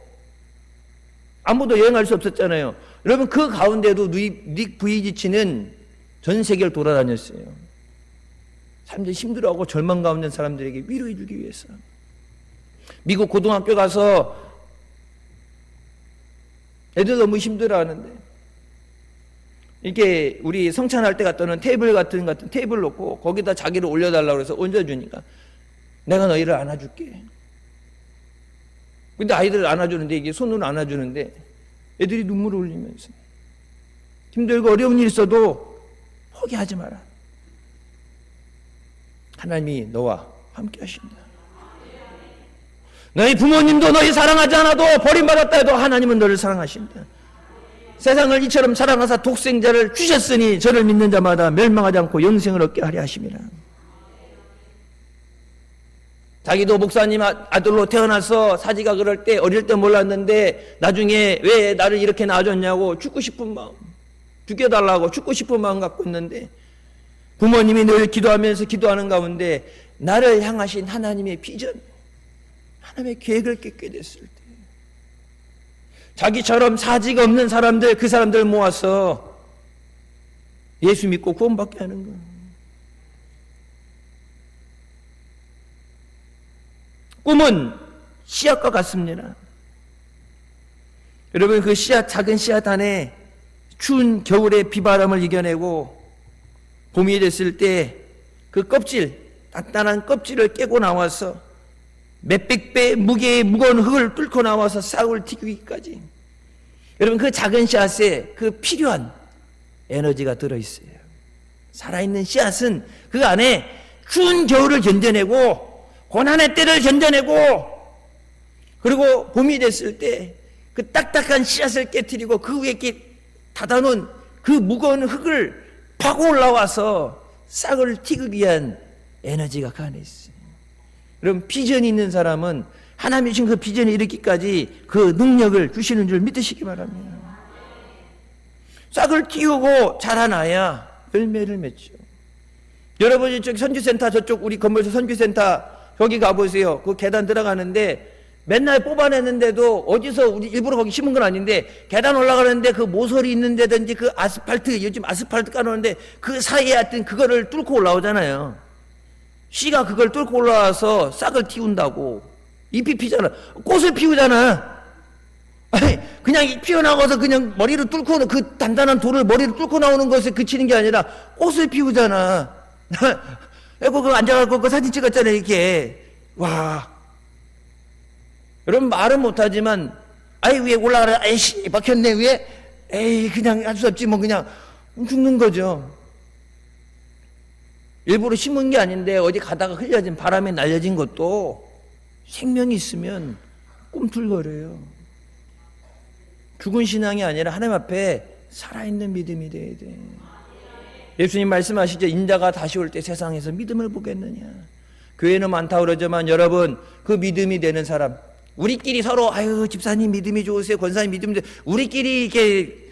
아무도 여행할 수 없었잖아요. 여러분 그 가운데도 닉 부이치치는 전 세계를 돌아다녔어요. 사람들이 힘들어하고 절망 가운데 있는 사람들에게 위로해 주기 위해서. 미국 고등학교 가서 애들 너무 힘들어하는데, 이렇게 우리 성찬할 때 갔더니 테이블 같은 테이블 놓고 거기다 자기를 올려달라고 해서 얹어주니까 내가 너희를 안아줄게. 근데 아이들을 안아주는데, 이게 손으로 안아주는데 애들이 눈물을 흘리면서 힘들고 어려운 일 있어도 포기하지 마라. 하나님이 너와 함께 하신다. 너희 부모님도 너희 사랑하지 않아도 버림받았다 해도 하나님은 너를 사랑하신다. 세상을 이처럼 사랑하사 독생자를 주셨으니 저를 믿는 자마다 멸망하지 않고 영생을 얻게 하려 하심이라. 자기도 목사님 아들로 태어나서 사지가 그럴 때 어릴 때 몰랐는데 나중에 왜 나를 이렇게 낳아줬냐고 죽고 싶은 마음, 죽여달라고 죽고 싶은 마음 갖고 있는데, 부모님이 늘 기도하면서 기도하는 가운데 나를 향하신 하나님의 비전, 하나님의 계획을 깨닫게 됐을 때 자기처럼 사지가 없는 사람들, 그 사람들 모아서 예수 믿고 구원받게 하는 거예요. 꿈은 씨앗과 같습니다. 여러분 그 씨앗, 작은 씨앗 안에 추운 겨울의 비바람을 이겨내고 봄이 됐을 때 그 껍질, 단단한 껍질을 깨고 나와서 몇백 배 무게의 무거운 흙을 뚫고 나와서 싹을 튀기기까지, 여러분 그 작은 씨앗에 그 필요한 에너지가 들어있어요. 살아있는 씨앗은 그 안에 추운 겨울을 견뎌내고 고난의 때를 견뎌내고, 그리고 봄이 됐을 때 그 딱딱한 씨앗을 깨트리고 그 위에 이렇게 닫아놓은 그 무거운 흙을 파고 올라와서 싹을 튀기 위한 에너지가 그 안에 있어요. 그럼 비전이 있는 사람은 하나님이 주신 그 비전에 이르기까지 그 능력을 주시는 줄 믿으시기 바랍니다. 싹을 틔우고 자라나야 열매를 맺죠. 여러분 이쪽 선교센터, 저쪽 우리 건물에서 선교센터 거기 가보세요. 그 계단 들어가는데 맨날 뽑아내는데도 어디서 우리 일부러 거기 심은 건 아닌데 계단 올라가는데 그 모서리 있는 데든지 그 아스팔트, 요즘 아스팔트 까놓는데 그 사이에 하여튼 그거를 뚫고 올라오잖아요. 씨가 그걸 뚫고 올라와서 싹을 틔운다고. 잎이 피잖아. 꽃을 피우잖아. 아니, 그냥 피어나가서 그냥 머리를 뚫고, 그 단단한 돌을 머리를 뚫고 나오는 것에 그치는 게 아니라 꽃을 피우잖아. 그거 앉아갖고 그 사진 찍었잖아요, 이렇게. 와. 여러분 말은 못하지만, 아이, 위에 올라가라, 아이씨, 박혔네, 위에. 에이, 그냥 할 수 없지, 뭐, 그냥 죽는 거죠. 일부러 심은 게 아닌데, 어디 가다가 흘려진 바람에 날려진 것도 생명이 있으면 꿈틀거려요. 죽은 신앙이 아니라 하나님 앞에 살아있는 믿음이 돼야 돼. 예수님 말씀하시죠. 인자가 다시 올 때 세상에서 믿음을 보겠느냐. 교회는 많다 그러지만 여러분, 그 믿음이 되는 사람, 우리끼리 서로 아유 집사님 믿음이 좋으세요, 권사님 믿음이 좋으세요, 우리끼리 이렇게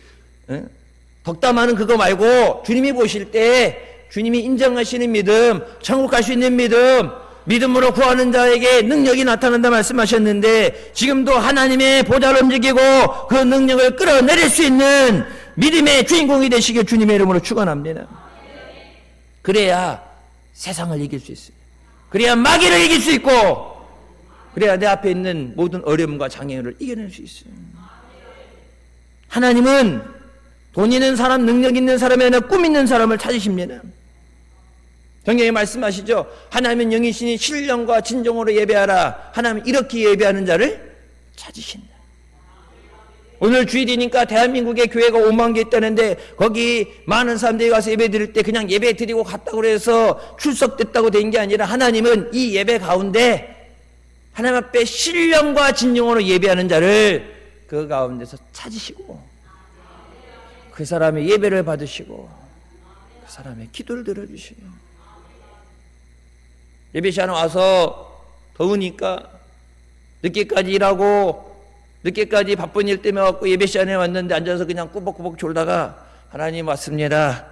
덕담하는 그거 말고 주님이 보실 때 주님이 인정하시는 믿음, 천국 갈 수 있는 믿음, 믿음으로 구하는 자에게 능력이 나타난다 말씀하셨는데, 지금도 하나님의 보좌를 움직이고 그 능력을 끌어내릴 수 있는 믿음의 주인공이 되시길 주님의 이름으로 축원합니다. 그래야 세상을 이길 수 있어요. 그래야 마귀를 이길 수 있고, 그래야 내 앞에 있는 모든 어려움과 장애를 이겨낼 수 있어요. 하나님은 돈 있는 사람, 능력 있는 사람이 아니라 꿈 있는 사람을 찾으십니다. 성경에 말씀하시죠. 하나님은 영이시니 신령과 진정으로 예배하라. 하나님은 이렇게 예배하는 자를 찾으신다. 오늘 주일이니까 대한민국에 교회가 5만 개 있다는데, 거기 많은 사람들이 가서 예배 드릴 때 그냥 예배 드리고 갔다고 해서 출석됐다고 된 게 아니라, 하나님은 이 예배 가운데 하나님 앞에 신령과 진정으로 예배하는 자를 그 가운데서 찾으시고, 그 사람의 예배를 받으시고, 그 사람의 기도를 들어주시고, 예배 시간에 와서 더우니까 늦게까지 일하고 늦게까지 바쁜 일 때문에 왔고 예배 시간에 왔는데 앉아서 그냥 꾸벅꾸벅 졸다가 하나님 왔습니다.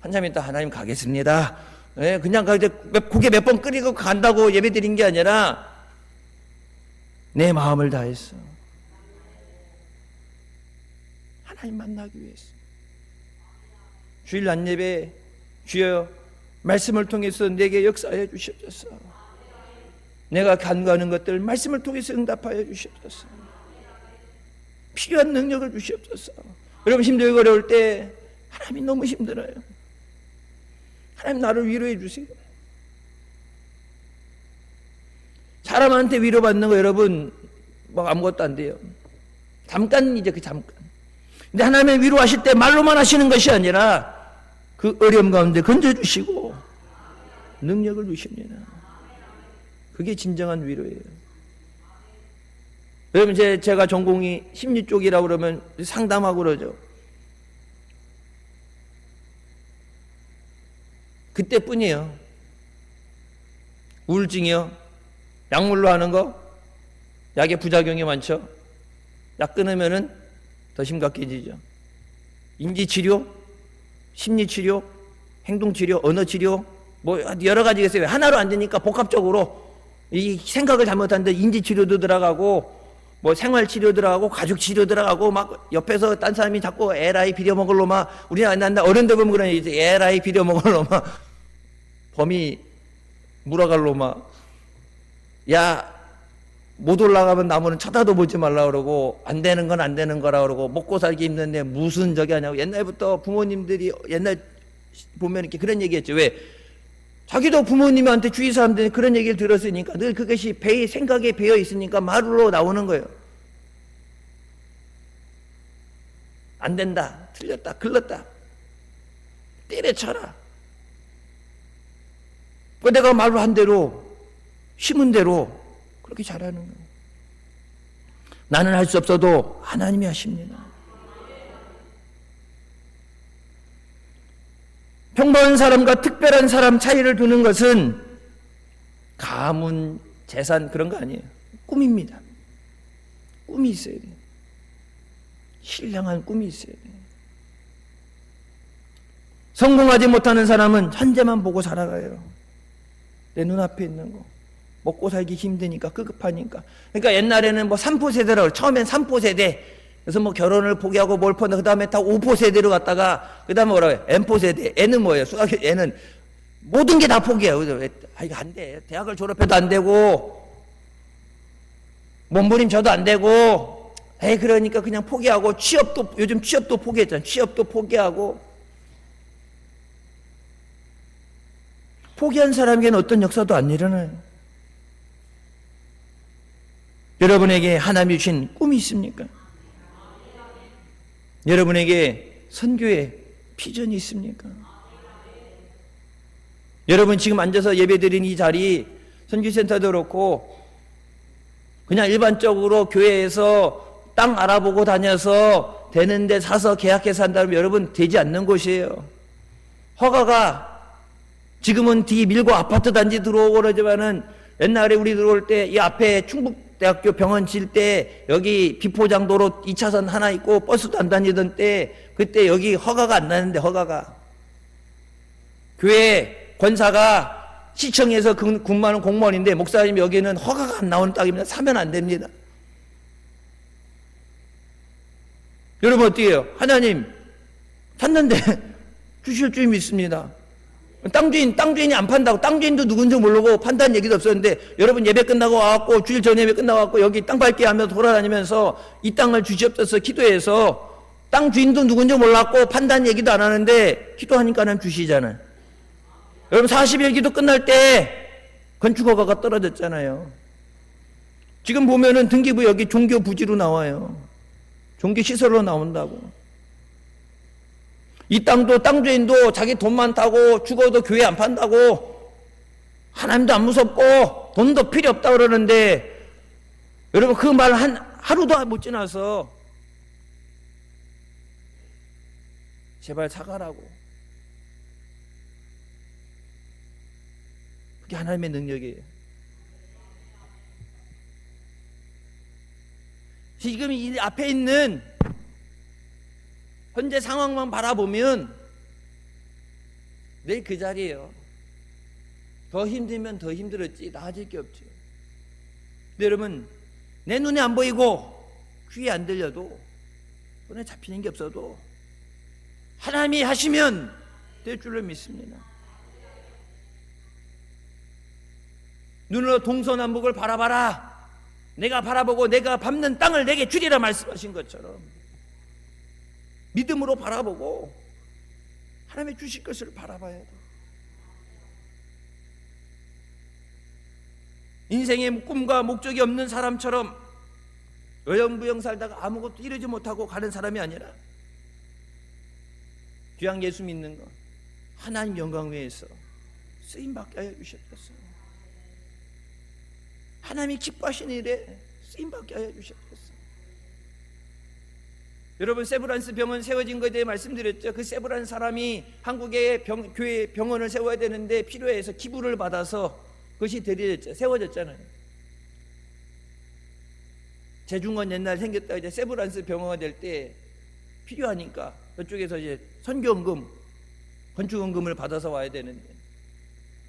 한참 있다 하나님 가겠습니다. 네, 그냥 고개 몇 번 끓이고 간다고 예배 드린 게 아니라 내 마음을 다했어. 하나님 만나기 위해서. 주일 낮예배 주여 말씀을 통해서 내게 역사해 주시옵소서. 내가 간구하는 것들 말씀을 통해서 응답하여 주시옵소서. 필요한 능력을 주시옵소서. 여러분 힘들고 어려울 때 하나님이 너무 힘들어요. 하나님 나를 위로해 주세요. 사람한테 위로받는 거 여러분 뭐 아무것도 안 돼요. 잠깐이죠. 그 잠깐. 근데 하나님의 위로하실 때 말로만 하시는 것이 아니라 그 어려움 가운데 건져주시고 능력을 주십니다. 그게 진정한 위로예요. 여러분 제가 전공이 심리 쪽이라고 그러면 상담하고 그러죠. 그때뿐이에요. 우울증이요. 약물로 하는 거, 약의 부작용이 많죠. 약 끊으면은 더 심각해지죠. 인지치료, 심리치료, 행동치료, 언어치료, 뭐 여러 가지가 있어요. 하나로 안 되니까 복합적으로 이 생각을 잘못하는데 인지치료도 들어가고 뭐 생활치료 들어가고 가족치료 들어가고 막 옆에서 딴 사람이 자꾸 에라이 비려먹을 놈아, 우리는 안 난다. 어른들 보면 그러니 이제 에라이 비려먹을 놈아, 범이 물어갈 놈아, 야 못 올라가면 나무는 쳐다도 보지 말라 그러고, 안 되는 건 안 되는 거라 그러고, 먹고 살기 힘든데 무슨 저기 하냐고. 옛날부터 부모님들이 옛날 보면 이렇게 그런 얘기했죠. 왜? 자기도 부모님한테 주위 사람들이 그런 얘기를 들었으니까 늘 그것이 생각에 배어 있으니까 말로 나오는 거예요. 안 된다, 틀렸다, 글렀다, 때려쳐라. 그 내가 말로 한 대로, 심은 대로 그렇게 잘하는 거예요. 나는 할 수 없어도 하나님이 하십니다. 평범한 사람과 특별한 사람 차이를 두는 것은 가문, 재산 그런 거 아니에요. 꿈입니다. 꿈이 있어야 돼요. 신령한 꿈이 있어야 돼요. 성공하지 못하는 사람은 현재만 보고 살아가요. 내 눈앞에 있는 거. 먹고 살기 힘드니까, 급급하니까. 그러니까 옛날에는 뭐 3포 세대라고, 처음엔 3포 세대. 그래서 뭐 결혼을 포기하고 뭘 포기하고, 그 다음에 다 5포 세대로 갔다가, 그 다음에 뭐라고 해요? N포 세대. N은 뭐예요? 수학, N은 모든 게 다 포기해요. 이거 안 돼. 대학을 졸업해도 안 되고, 몸부림쳐도 안 되고, 그러니까 그냥 포기하고, 요즘 취업도 포기했잖아요. 취업도 포기하고. 포기한 사람에게는 어떤 역사도 안 일어나요. 여러분에게 하나님이 주신 꿈이 있습니까? 여러분에게 선교의 비전이 있습니까? 여러분 지금 앉아서 예배드린 이 자리, 선교센터도 그렇고 그냥 일반적으로 교회에서 땅 알아보고 다녀서 되는데 사서 계약해서 한다면 여러분 되지 않는 곳이에요. 허가가 지금은 뒤 밀고 아파트 단지 들어오고 그러지만은 옛날에 우리 들어올 때 이 앞에 충북대학교 병원 질 때 여기 비포장도로 2차선 하나 있고 버스도 안 다니던 때 그때 여기 허가가 안 나는데, 허가가 교회 권사가 시청에서 근무하는 공무원인데 목사님 여기는 허가가 안 나오는 땅입니다. 사면 안 됩니다. 여러분 어떻게 해요? 하나님 샀는데 주실 줄 믿습니다. 땅주인이 안 판다고, 땅주인도 누군지 모르고 판다는 얘기도 없었는데 여러분 예배 끝나고 와갖고 주일 전 예배 끝나고 와갖고 여기 땅 밟기 하면서 돌아다니면서 이 땅을 주시옵소서 기도해서 땅 주인도 누군지 몰랐고 판다는 얘기도 안 하는데 기도하니까는 주시잖아요. 여러분 40일 기도 끝날 때 건축허가가 떨어졌잖아요. 지금 보면은 등기부 여기 종교 부지로 나와요. 종교 시설로 나온다고. 이 땅도 땅 주인도 자기 돈 많다고 죽어도 교회 안 판다고 하나님도 안 무섭고 돈도 필요 없다 그러는데 여러분 그 말 하루도 못 지나서 제발 사가라고. 그게 하나님의 능력이에요. 지금 이 앞에 있는 현재 상황만 바라보면 내일 그 자리예요. 더 힘들면 더 힘들었지 나아질 게 없죠. 근데 여러분 내 눈에 안 보이고 귀에 안 들려도 손에 잡히는 게 없어도 하나님이 하시면 될 줄로 믿습니다. 눈으로 동서남북을 바라봐라. 내가 바라보고 내가 밟는 땅을 내게 주리라 말씀하신 것처럼 믿음으로 바라보고 하나님의 주실 것을 바라봐야 돼. 인생의 꿈과 목적이 없는 사람처럼 어영부영 살다가 아무것도 이루지 못하고 가는 사람이 아니라 귀한 예수 믿는 것 하나님 영광 위해서 쓰임받게 하여 주셨겠어요. 하나님이 기뻐하시는 일에 쓰임받게 하여 주셨겠어요. 여러분 세브란스 병원 세워진 것에 대해 말씀드렸죠. 그 세브란스 사람이 한국의 교회 병원을 세워야 되는데 필요해서 기부를 받아서 그것이 세워졌잖아요. 재중원 옛날 생겼다 이제 세브란스 병원가 될 때 필요하니까 그쪽에서 이제 선교원금, 건축원금을 받아서 와야 되는데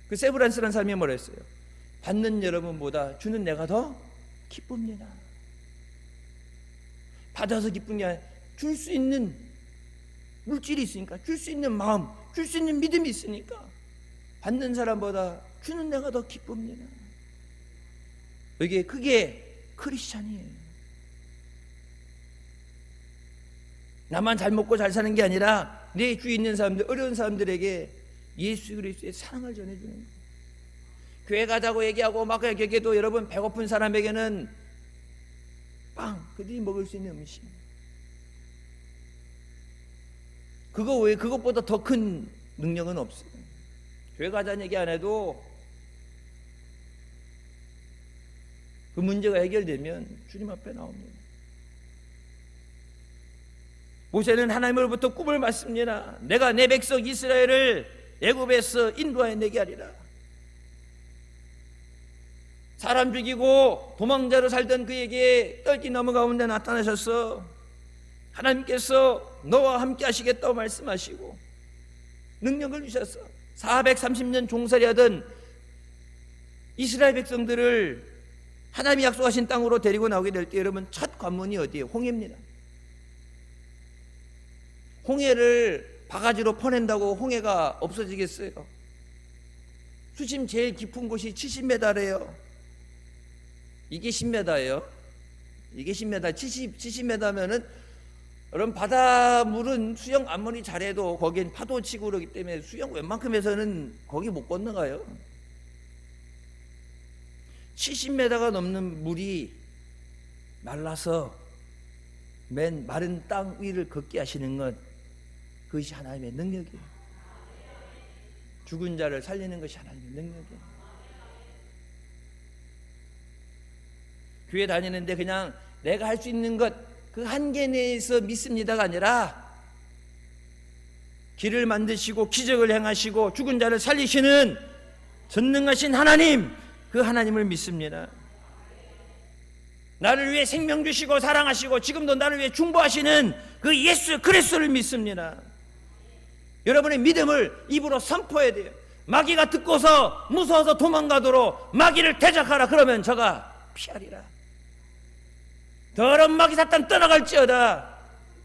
그 세브란스라는 사람이 뭐라 했어요? 받는 여러분보다 주는 내가 더 기쁩니다. 받아서 기쁜 게 아니라 줄 수 있는 물질이 있으니까, 줄 수 있는 마음, 줄 수 있는 믿음이 있으니까 받는 사람보다 주는 내가 더 기쁩니다. 이게 그게 크리스찬이에요. 나만 잘 먹고 잘 사는 게 아니라 내 주위에 있는 사람들, 어려운 사람들에게 예수 그리스도의 사랑을 전해주는 거예요. 교회 가자고 얘기하고 막 얘기해도 여러분 배고픈 사람에게는 빵, 그들이 먹을 수 있는 음식. 그거 외에 그것보다 더 큰 능력은 없어요. 교회 가자는 얘기 안 해도 그 문제가 해결되면 주님 앞에 나옵니다. 모세는 하나님으로부터 꿈을 받습니다. 내가 내 백성 이스라엘을 애굽에서 인도하여 내게 하리라. 사람 죽이고 도망자로 살던 그에게 떨기나무 가운데 나타나셔서 하나님께서 너와 함께 하시겠다고 말씀하시고 능력을 주셔서 430년 종살이 하던 이스라엘 백성들을 하나님이 약속하신 땅으로 데리고 나오게 될 때 여러분 첫 관문이 어디예요? 홍해입니다. 홍해를 바가지로 퍼낸다고 홍해가 없어지겠어요? 수심 제일 깊은 곳이 70m래요. 이게 10m예요. 이게 10m, 70m면은 여러분 바닷물은 수영 아무리 잘해도 거긴 파도 치고 그러기 때문에 수영 웬만큼 해서는 거기 못 건너가요. 70m가 넘는 물이 말라서 맨 마른 땅 위를 걷게 하시는 것, 그것이 하나님의 능력이에요. 죽은 자를 살리는 것이 하나님의 능력이에요. 교회 다니는데 그냥 내가 할 수 있는 것 그 한계 내에서 믿습니다가 아니라 길을 만드시고 기적을 행하시고 죽은 자를 살리시는 전능하신 하나님, 그 하나님을 믿습니다. 나를 위해 생명 주시고 사랑하시고 지금도 나를 위해 중보하시는 그 예수 그리스도를 믿습니다. 여러분의 믿음을 입으로 선포해야 돼요. 마귀가 듣고서 무서워서 도망가도록 마귀를 대적하라. 그러면 저가 피하리라. 더러운 마귀 사탄 떠나갈지어다.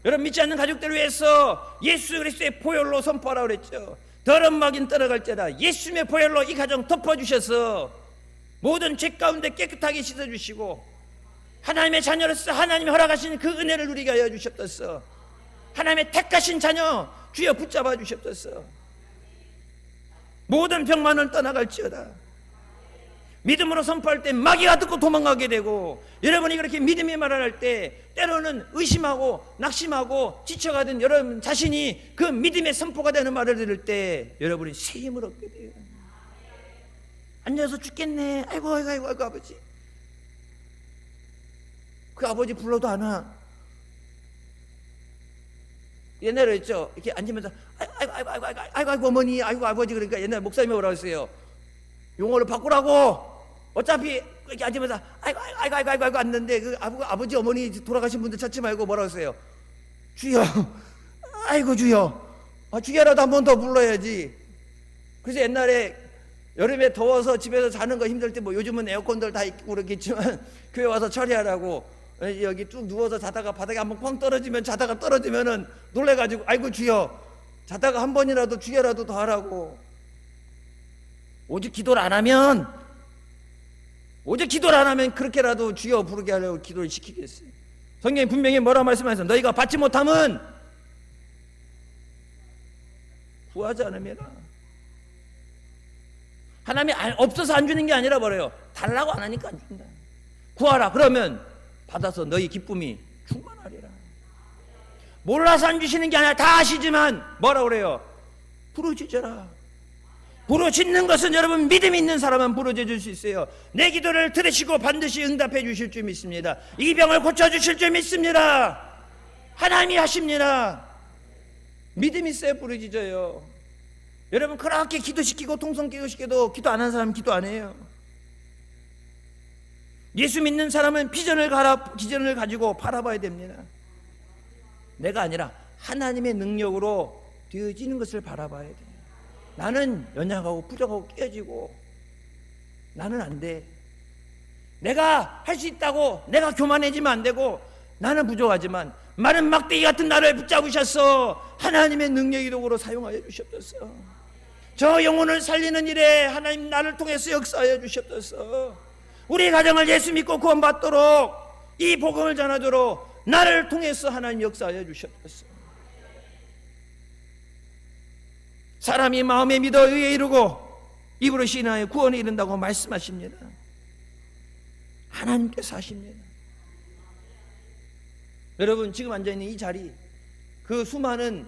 여러분, 믿지 않는 가족들을 위해서 예수 그리스도의 보혈로 선포하라고 그랬죠. 더러운 마귀는 떠나갈지어다. 예수님의 보혈로 이 가정 덮어주셔서 모든 죄 가운데 깨끗하게 씻어주시고 하나님의 자녀로서 하나님이 허락하신 그 은혜를 누리게 하여 주셨소서. 하나님의 택하신 자녀 주여 붙잡아 주셨소서. 모든 병만은 떠나갈지어다. 믿음으로 선포할 때 마귀가 듣고 도망가게 되고, 여러분이 그렇게 믿음의 말을 할 때 때로는 의심하고 낙심하고 지쳐가던 여러분 자신이 그 믿음의 선포가 되는 말을 들을 때 여러분이 새 힘을 얻게 돼요. 앉아서 죽겠네. 아이고 아버지. 그 아버지 불러도 안 와. 옛날에 했죠. 이렇게 앉으면서 아이고 어머니, 아이고 아버지. 그러니까 옛날 목사님이 뭐라고 했어요? 용어를 바꾸라고. 어차피 이렇게 앉으면서 아이고 앉는데 그 아버지 어머니 돌아가신 분들 찾지 말고 뭐라고 했어요? 주여, 아이고 주여. 주여라도 한 번 더 불러야지. 그래서 옛날에 여름에 더워서 집에서 자는 거 힘들 때, 뭐 요즘은 에어컨들 다 있고 그렇겠지만 교회 와서 처리하라고 여기 쭉 누워서 자다가 바닥에 한번 쾅 떨어지면, 자다가 떨어지면은 놀래가지고 아이고 주여, 자다가 한 번이라도 주여라도 더 하라고. 오직 기도를 안 하면 그렇게라도 주여 부르게 하려고 기도를 시키겠어요. 성경이 분명히 뭐라 말씀하셨어요? 너희가 받지 못하면 구하지 않으면. 하나님이 없어서 안 주는 게 아니라 뭐래요? 달라고 안 하니까 안 준다. 구하라. 그러면 받아서 너희 기쁨이 충만하리라. 몰라서 안 주시는 게 아니라 다 아시지만 뭐라 그래요? 부르짖어라. 부르짖는 것은 여러분 믿음 있는 사람은 부르짖을 수 있어요. 내 기도를 들으시고 반드시 응답해 주실 줄 믿습니다. 이 병을 고쳐주실 줄 믿습니다. 하나님이 하십니다. 믿음 있어야 부르짖어요. 여러분, 그렇게 기도시키고 통성 기도시켜도 기도 안 하는 사람은 기도 안 해요. 예수 믿는 사람은 비전을 가지고 바라봐야 됩니다. 내가 아니라 하나님의 능력으로 되어지는 것을 바라봐야 돼요. 나는 연약하고 부족하고 깨지고 나는 안 돼. 내가 할 수 있다고 내가 교만해지면 안 되고, 나는 부족하지만 마른 막대기 같은 나를 붙잡으셔서 하나님의 능력의 도구로 사용하여 주셨소서. 저 영혼을 살리는 일에 하나님 나를 통해서 역사하여 주셨소서. 우리 가정을 예수 믿고 구원받도록, 이 복음을 전하도록 나를 통해서 하나님 역사하여 주셨소서. 사람이 마음에 믿어 의에 이르고 입으로 시인하여 구원에 이른다고 말씀하십니다. 하나님께서 하십니다. 여러분, 지금 앉아있는 이 자리, 그 수많은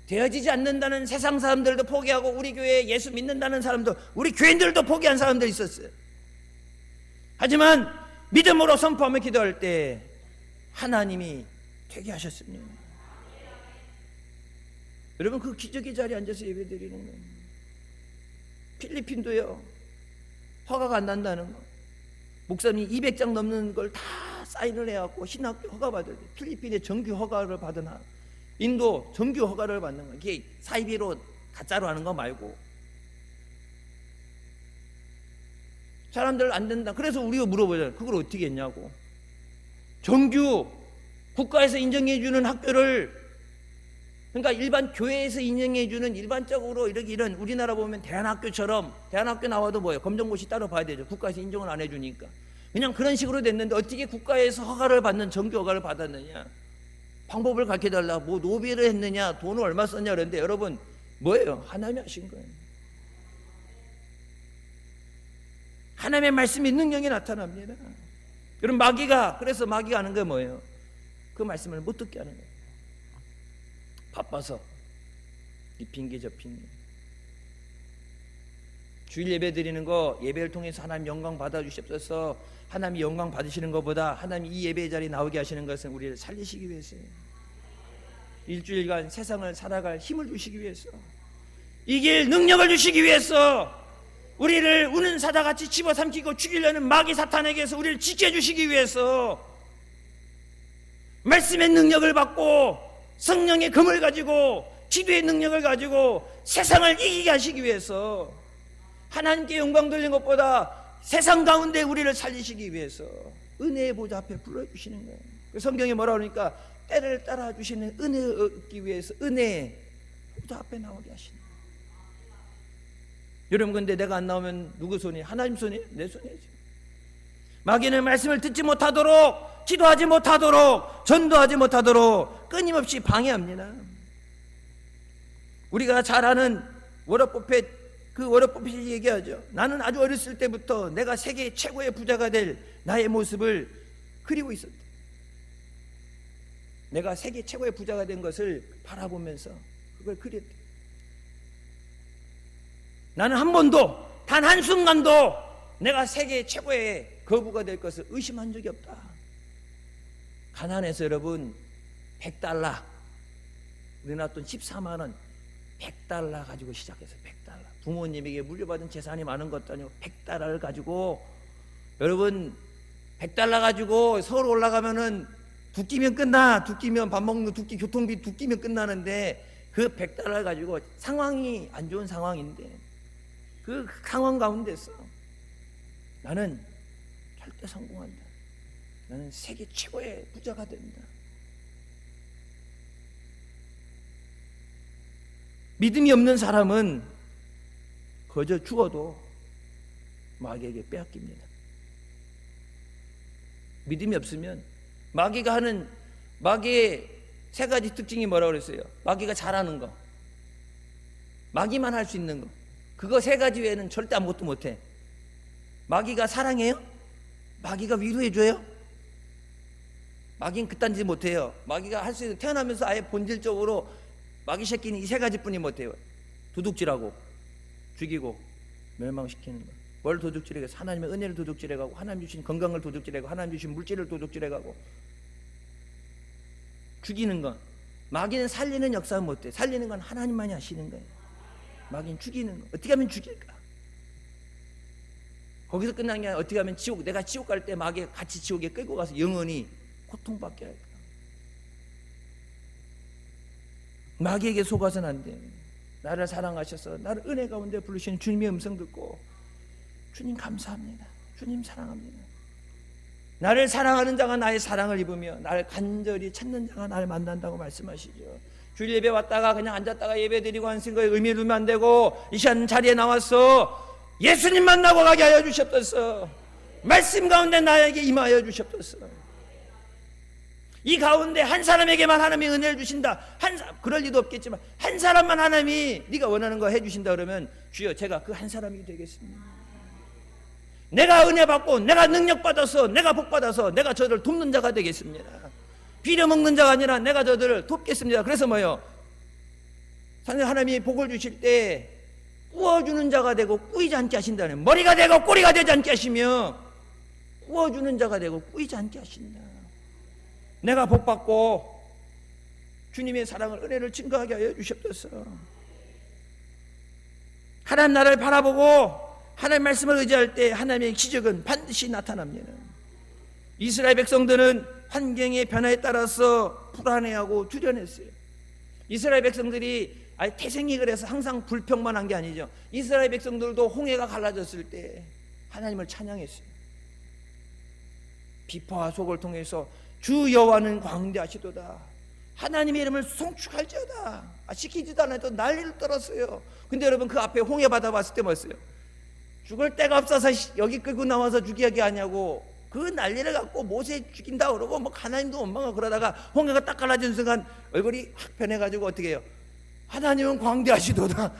되어지지 않는다는 세상 사람들도 포기하고 우리 교회에 예수 믿는다는 사람도, 우리 교인들도 포기한 사람들이 있었어요. 하지만 믿음으로 선포하며 기도할 때 하나님이 되게 하셨습니다. 여러분, 그 기적의 자리에 앉아서 예배드리는 거예요. 필리핀도요, 허가가 안 난다는 거. 목사님이 200장 넘는 걸 다 사인을 해갖고 신학교 허가 받아야 돼. 필리핀에 정규 허가를 받은 인도 정규 허가를 받는 거. 이게 사이비로 가짜로 하는 거 말고. 사람들 안 된다. 그래서 우리가 물어보잖아요. 그걸 어떻게 했냐고. 정규 국가에서 인정해주는 학교를, 그러니까 일반 교회에서 인정해주는 일반적으로 이런 우리나라 보면 대안학교처럼, 대안학교 나와도 뭐예요? 검정고시 따로 봐야 되죠. 국가에서 인정을 안 해주니까. 그냥 그런 식으로 됐는데 어떻게 국가에서 허가를 받는 정규 허가를 받았느냐? 방법을 가르쳐달라. 뭐 노비를 했느냐? 돈을 얼마 썼냐? 그런데 여러분, 뭐예요? 하나님이 하신 거예요. 하나님의 말씀이 능력이 나타납니다. 그럼 그래서 마귀가 하는 게 뭐예요? 그 말씀을 못 듣게 하는 거예요. 바빠서 이 핑계 저 핑계. 주일 예배 드리는 거, 예배를 통해서 하나님 영광 받아주십소서. 하나님이 영광 받으시는 것보다 하나님 이 예배의 자리에 나오게 하시는 것은 우리를 살리시기 위해서예요. 일주일간 세상을 살아갈 힘을 주시기 위해서, 이길 능력을 주시기 위해서, 우리를 우는 사자같이 집어삼키고 죽이려는 마귀 사탄에게서 우리를 지켜주시기 위해서 말씀의 능력을 받고 성령의 금을 가지고 기도의 능력을 가지고 세상을 이기게 하시기 위해서 하나님께 영광 돌리는 것보다 세상 가운데 우리를 살리시기 위해서 은혜의 보좌 앞에 불러주시는 거예요. 성경에 뭐라 그러니까 때를 따라주시는 은혜를 얻기 위해서 은혜의 보좌 앞에 나오게 하시는 거예요. 여러분, 근데 내가 안 나오면 누구 손이? 하나님 손이? 내 손이지. 마귀는 말씀을 듣지 못하도록, 기도하지 못하도록, 전도하지 못하도록 끊임없이 방해합니다. 우리가 잘 아는 워런 버핏, 그 워런 버핏이 얘기하죠. 나는 아주 어렸을 때부터 내가 세계 최고의 부자가 될 나의 모습을 그리고 있었다. 내가 세계 최고의 부자가 된 것을 바라보면서 그걸 그렸다. 나는 한 번도, 단 한순간도 내가 세계 최고의 거부가 될 것을 의심한 적이 없다. 가난해서 여러분 100달러, 우리나라 돈 14만 원, 100달러 가지고 시작해서 100달러. 부모님에게 물려받은 재산이 많은 것도 아니고 100달러를 가지고, 여러분 100달러 가지고 서울 올라가면은 두 끼면 끝나. 두 끼면 밥 먹는 두 끼, 교통비 두 끼면 끝나는데 그 100달러를 가지고 상황이 안 좋은 상황인데 그 상황 가운데서 나는 절대 성공한다. 나는 세계 최고의 부자가 된다. 믿음이 없는 사람은 거저 죽어도 마귀에게 빼앗깁니다. 믿음이 없으면 마귀가 하는, 마귀의 세 가지 특징이 뭐라고 그랬어요? 마귀가 잘하는 거, 마귀만 할 수 있는 거, 그거 세 가지 외에는 절대 아무것도 못해. 마귀가 사랑해요? 마귀가 위로해줘요? 마귀는 그딴 짓 못해요. 마귀가 할 수 있는, 태어나면서 아예 본질적으로 마귀 새끼는 이 세 가지뿐이 못해요. 도둑질하고, 죽이고, 멸망시키는 거. 뭘 도둑질해가고? 하나님의 은혜를 도둑질해가고, 하나님 주신 건강을 도둑질해가고, 하나님 주신 물질을 도둑질해가고, 죽이는 건. 마귀는 살리는 역사는 못해. 살리는 건 하나님만이 하시는 거예요. 마귀는 죽이는 거. 어떻게 하면 죽일까? 거기서 끝난 게 아니라 어떻게 하면 지옥, 내가 지옥 갈 때 마귀가 같이 지옥에 끌고 가서 영원히 고통받게 할까? 마귀에게 속아서는 안 돼. 나를 사랑하셔서 나를 은혜 가운데 부르시는 주님의 음성 듣고, 주님 감사합니다, 주님 사랑합니다, 나를 사랑하는 자가 나의 사랑을 입으며 나를 간절히 찾는 자가 나를 만난다고 말씀하시죠. 주일 예배 왔다가 그냥 앉았다가 예배 드리고 하는 거에 의미 두면 안 되고, 이 시간 자리에 나와서 예수님 만나고 가게 하여 주시옵소서. 말씀 가운데 나에게 임하여 주시옵소서. 이 가운데 한 사람에게만 하나님이 은혜를 주신다. 그럴 리도 없겠지만 한 사람만 하나님이 네가 원하는 거 해주신다 그러면, 주여 제가 그 한 사람이 되겠습니다. 내가 은혜 받고 내가 능력 받아서 내가 복 받아서 내가 저들을 돕는 자가 되겠습니다. 빌어먹는 자가 아니라 내가 저들을 돕겠습니다. 그래서 뭐요? 하나님이 복을 주실 때 꾸어주는 자가 되고 꾸이지 않게 하신다는, 머리가 되고 꼬리가 되지 않게 하시며 꾸어주는 자가 되고 꾸이지 않게 하신다. 내가 복받고 주님의 사랑을, 은혜를 증거하게 하여 주시옵소서. 하나님 나라를 바라보고 하나님 말씀을 의지할 때 하나님의 기적은 반드시 나타납니다. 이스라엘 백성들은 환경의 변화에 따라서 불안해하고 두려워했어요. 이스라엘 백성들이 태생이 그래서 항상 불평만 한 게 아니죠. 이스라엘 백성들도 홍해가 갈라졌을 때 하나님을 찬양했어요. 비파와 속을 통해서 주 여호와는 광대하시도다, 하나님의 이름을 송축할지어다. 시키지도 않아도 난리를 떨었어요. 근데 여러분, 그 앞에 홍해 바다 봤을 때 뭐였어요? 죽을 데가 없어서 여기 끌고 나와서 죽이게 하냐고 그 난리를 갖고 모세 죽인다 그러고 뭐 하나님도 원망하고 그러다가 홍해가 딱 갈라진 순간 얼굴이 확 변해가지고 어떻게 해요? 하나님은 광대하시도다,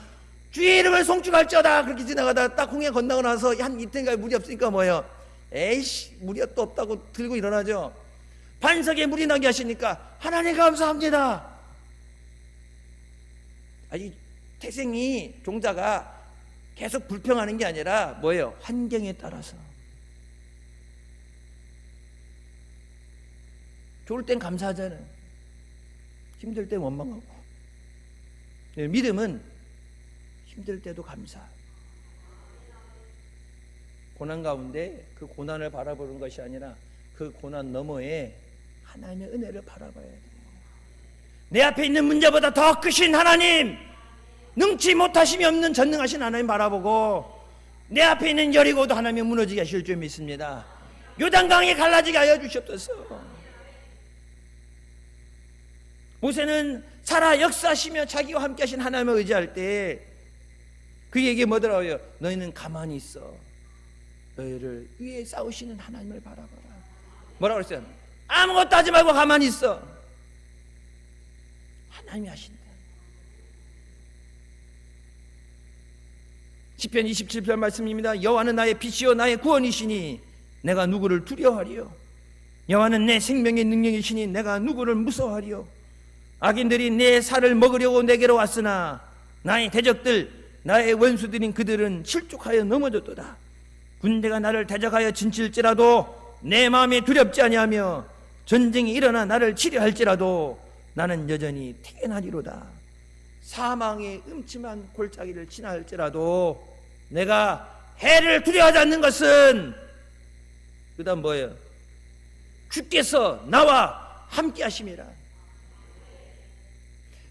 주의 이름을 송축할지어다. 그렇게 지나가다가 딱 홍해 건너고 나서 한 이틀인가 물이 없으니까 뭐예요? 에이씨, 물이 또 없다고 들고 일어나죠. 반석에 물이 나게 하시니까 하나님 감사합니다. 아니, 태생이 종자가 계속 불평하는 게 아니라 뭐예요? 환경에 따라서. 좋을 땐 감사하잖아요. 힘들 땐 원망하고. 믿음은 힘들 때도 감사. 고난 가운데 그 고난을 바라보는 것이 아니라 그 고난 너머에 하나님의 은혜를 바라봐야 돼요. 내 앞에 있는 문제보다 더 크신 하나님, 능치 못하심이 없는 전능하신 하나님 바라보고 내 앞에 있는 여리고도 하나님이 무너지게 하실 줄 믿습니다. 요단강이 갈라지게 하여 주시옵소서. 모세는 살아 역사하시며 자기와 함께 하신 하나님을 의지할 때 그에게 뭐더라고요? 너희는 가만히 있어. 너희를 위해 싸우시는 하나님을 바라봐라. 뭐라고 그랬어요? 아무것도 하지 말고 가만히 있어. 하나님이 하신다. 시편 27편 말씀입니다. 여호와는 나의 빛이요 나의 구원이시니 내가 누구를 두려워하리요. 여호와는 내 생명의 능력이시니 내가 누구를 무서워하리요. 악인들이 내 살을 먹으려고 내게로 왔으나 나의 대적들 나의 원수들인 그들은 실족하여 넘어졌도다. 군대가 나를 대적하여 진칠지라도 내 마음이 두렵지 아니하며 전쟁이 일어나 나를 치려할지라도 나는 여전히 태어나리로다. 사망의 음침한 골짜기를 지나할지라도 내가 해를 두려워하지 않는 것은 그 다음 뭐예요? 주께서 나와 함께 하심이라.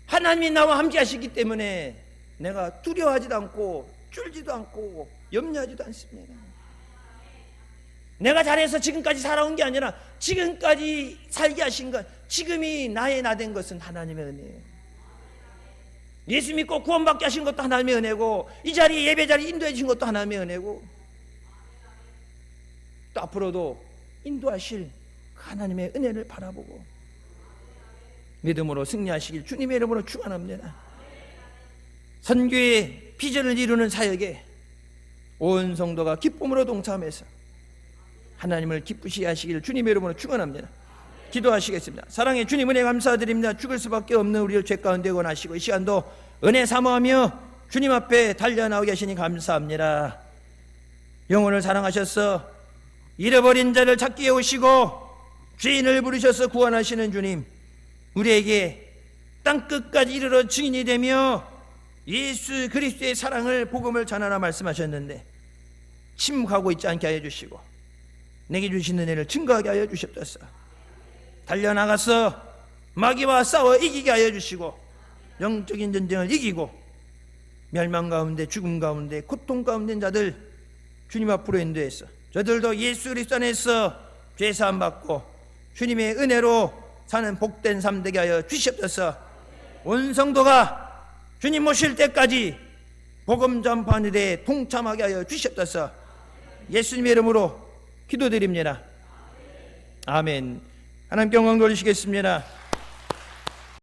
하나님이 나와 함께 하시기 때문에 내가 두려워하지도 않고 쫄지도 않고 염려하지도 않습니다. 내가 잘해서 지금까지 살아온 게 아니라 지금까지 살게 하신 것, 지금이 나의 나 된 것은 하나님의 은혜예요. 예수 믿고 구원받게 하신 것도 하나님의 은혜고, 이 자리 예배 자리 인도해 주신 것도 하나님의 은혜고, 또 앞으로도 인도하실 하나님의 은혜를 바라보고 믿음으로 승리하시길 주님의 이름으로 축원합니다. 선교의 비전을 이루는 사역에 온 성도가 기쁨으로 동참해서 하나님을 기쁘시게 하시길 주님의 이름으로 축원합니다. 기도하시겠습니다. 사랑의 주님, 은혜 감사드립니다. 죽을 수밖에 없는 우리를 죄 가운데 원하시고 이 시간도 은혜 사모하며 주님 앞에 달려나오게 하시니 감사합니다. 영혼을 사랑하셔서 잃어버린 자를 찾기에 오시고 죄인을 부르셔서 구원하시는 주님, 우리에게 땅끝까지 이르러 증인이 되며 예수 그리스도의 사랑을, 복음을 전하라 말씀하셨는데 침묵하고 있지 않게 하여 주시고 내게 주신 은혜를 증거하게 하여 주시옵소서. 달려나가서 마귀와 싸워 이기게 하여 주시고 영적인 전쟁을 이기고 멸망 가운데, 죽음 가운데, 고통 가운데 있는 자들 주님 앞으로 인도해서 저들도 예수 그리스도 안에서 죄사함 받고 주님의 은혜로 사는 복된 삶 되게 하여 주시옵소서. 온 성도가 주님 모실 때까지 복음 전파하는 데 동참하게 하여 주시옵소서. 예수님의 이름으로 기도드립니다. 아멘. 하나님께 영광 돌리시겠습니다.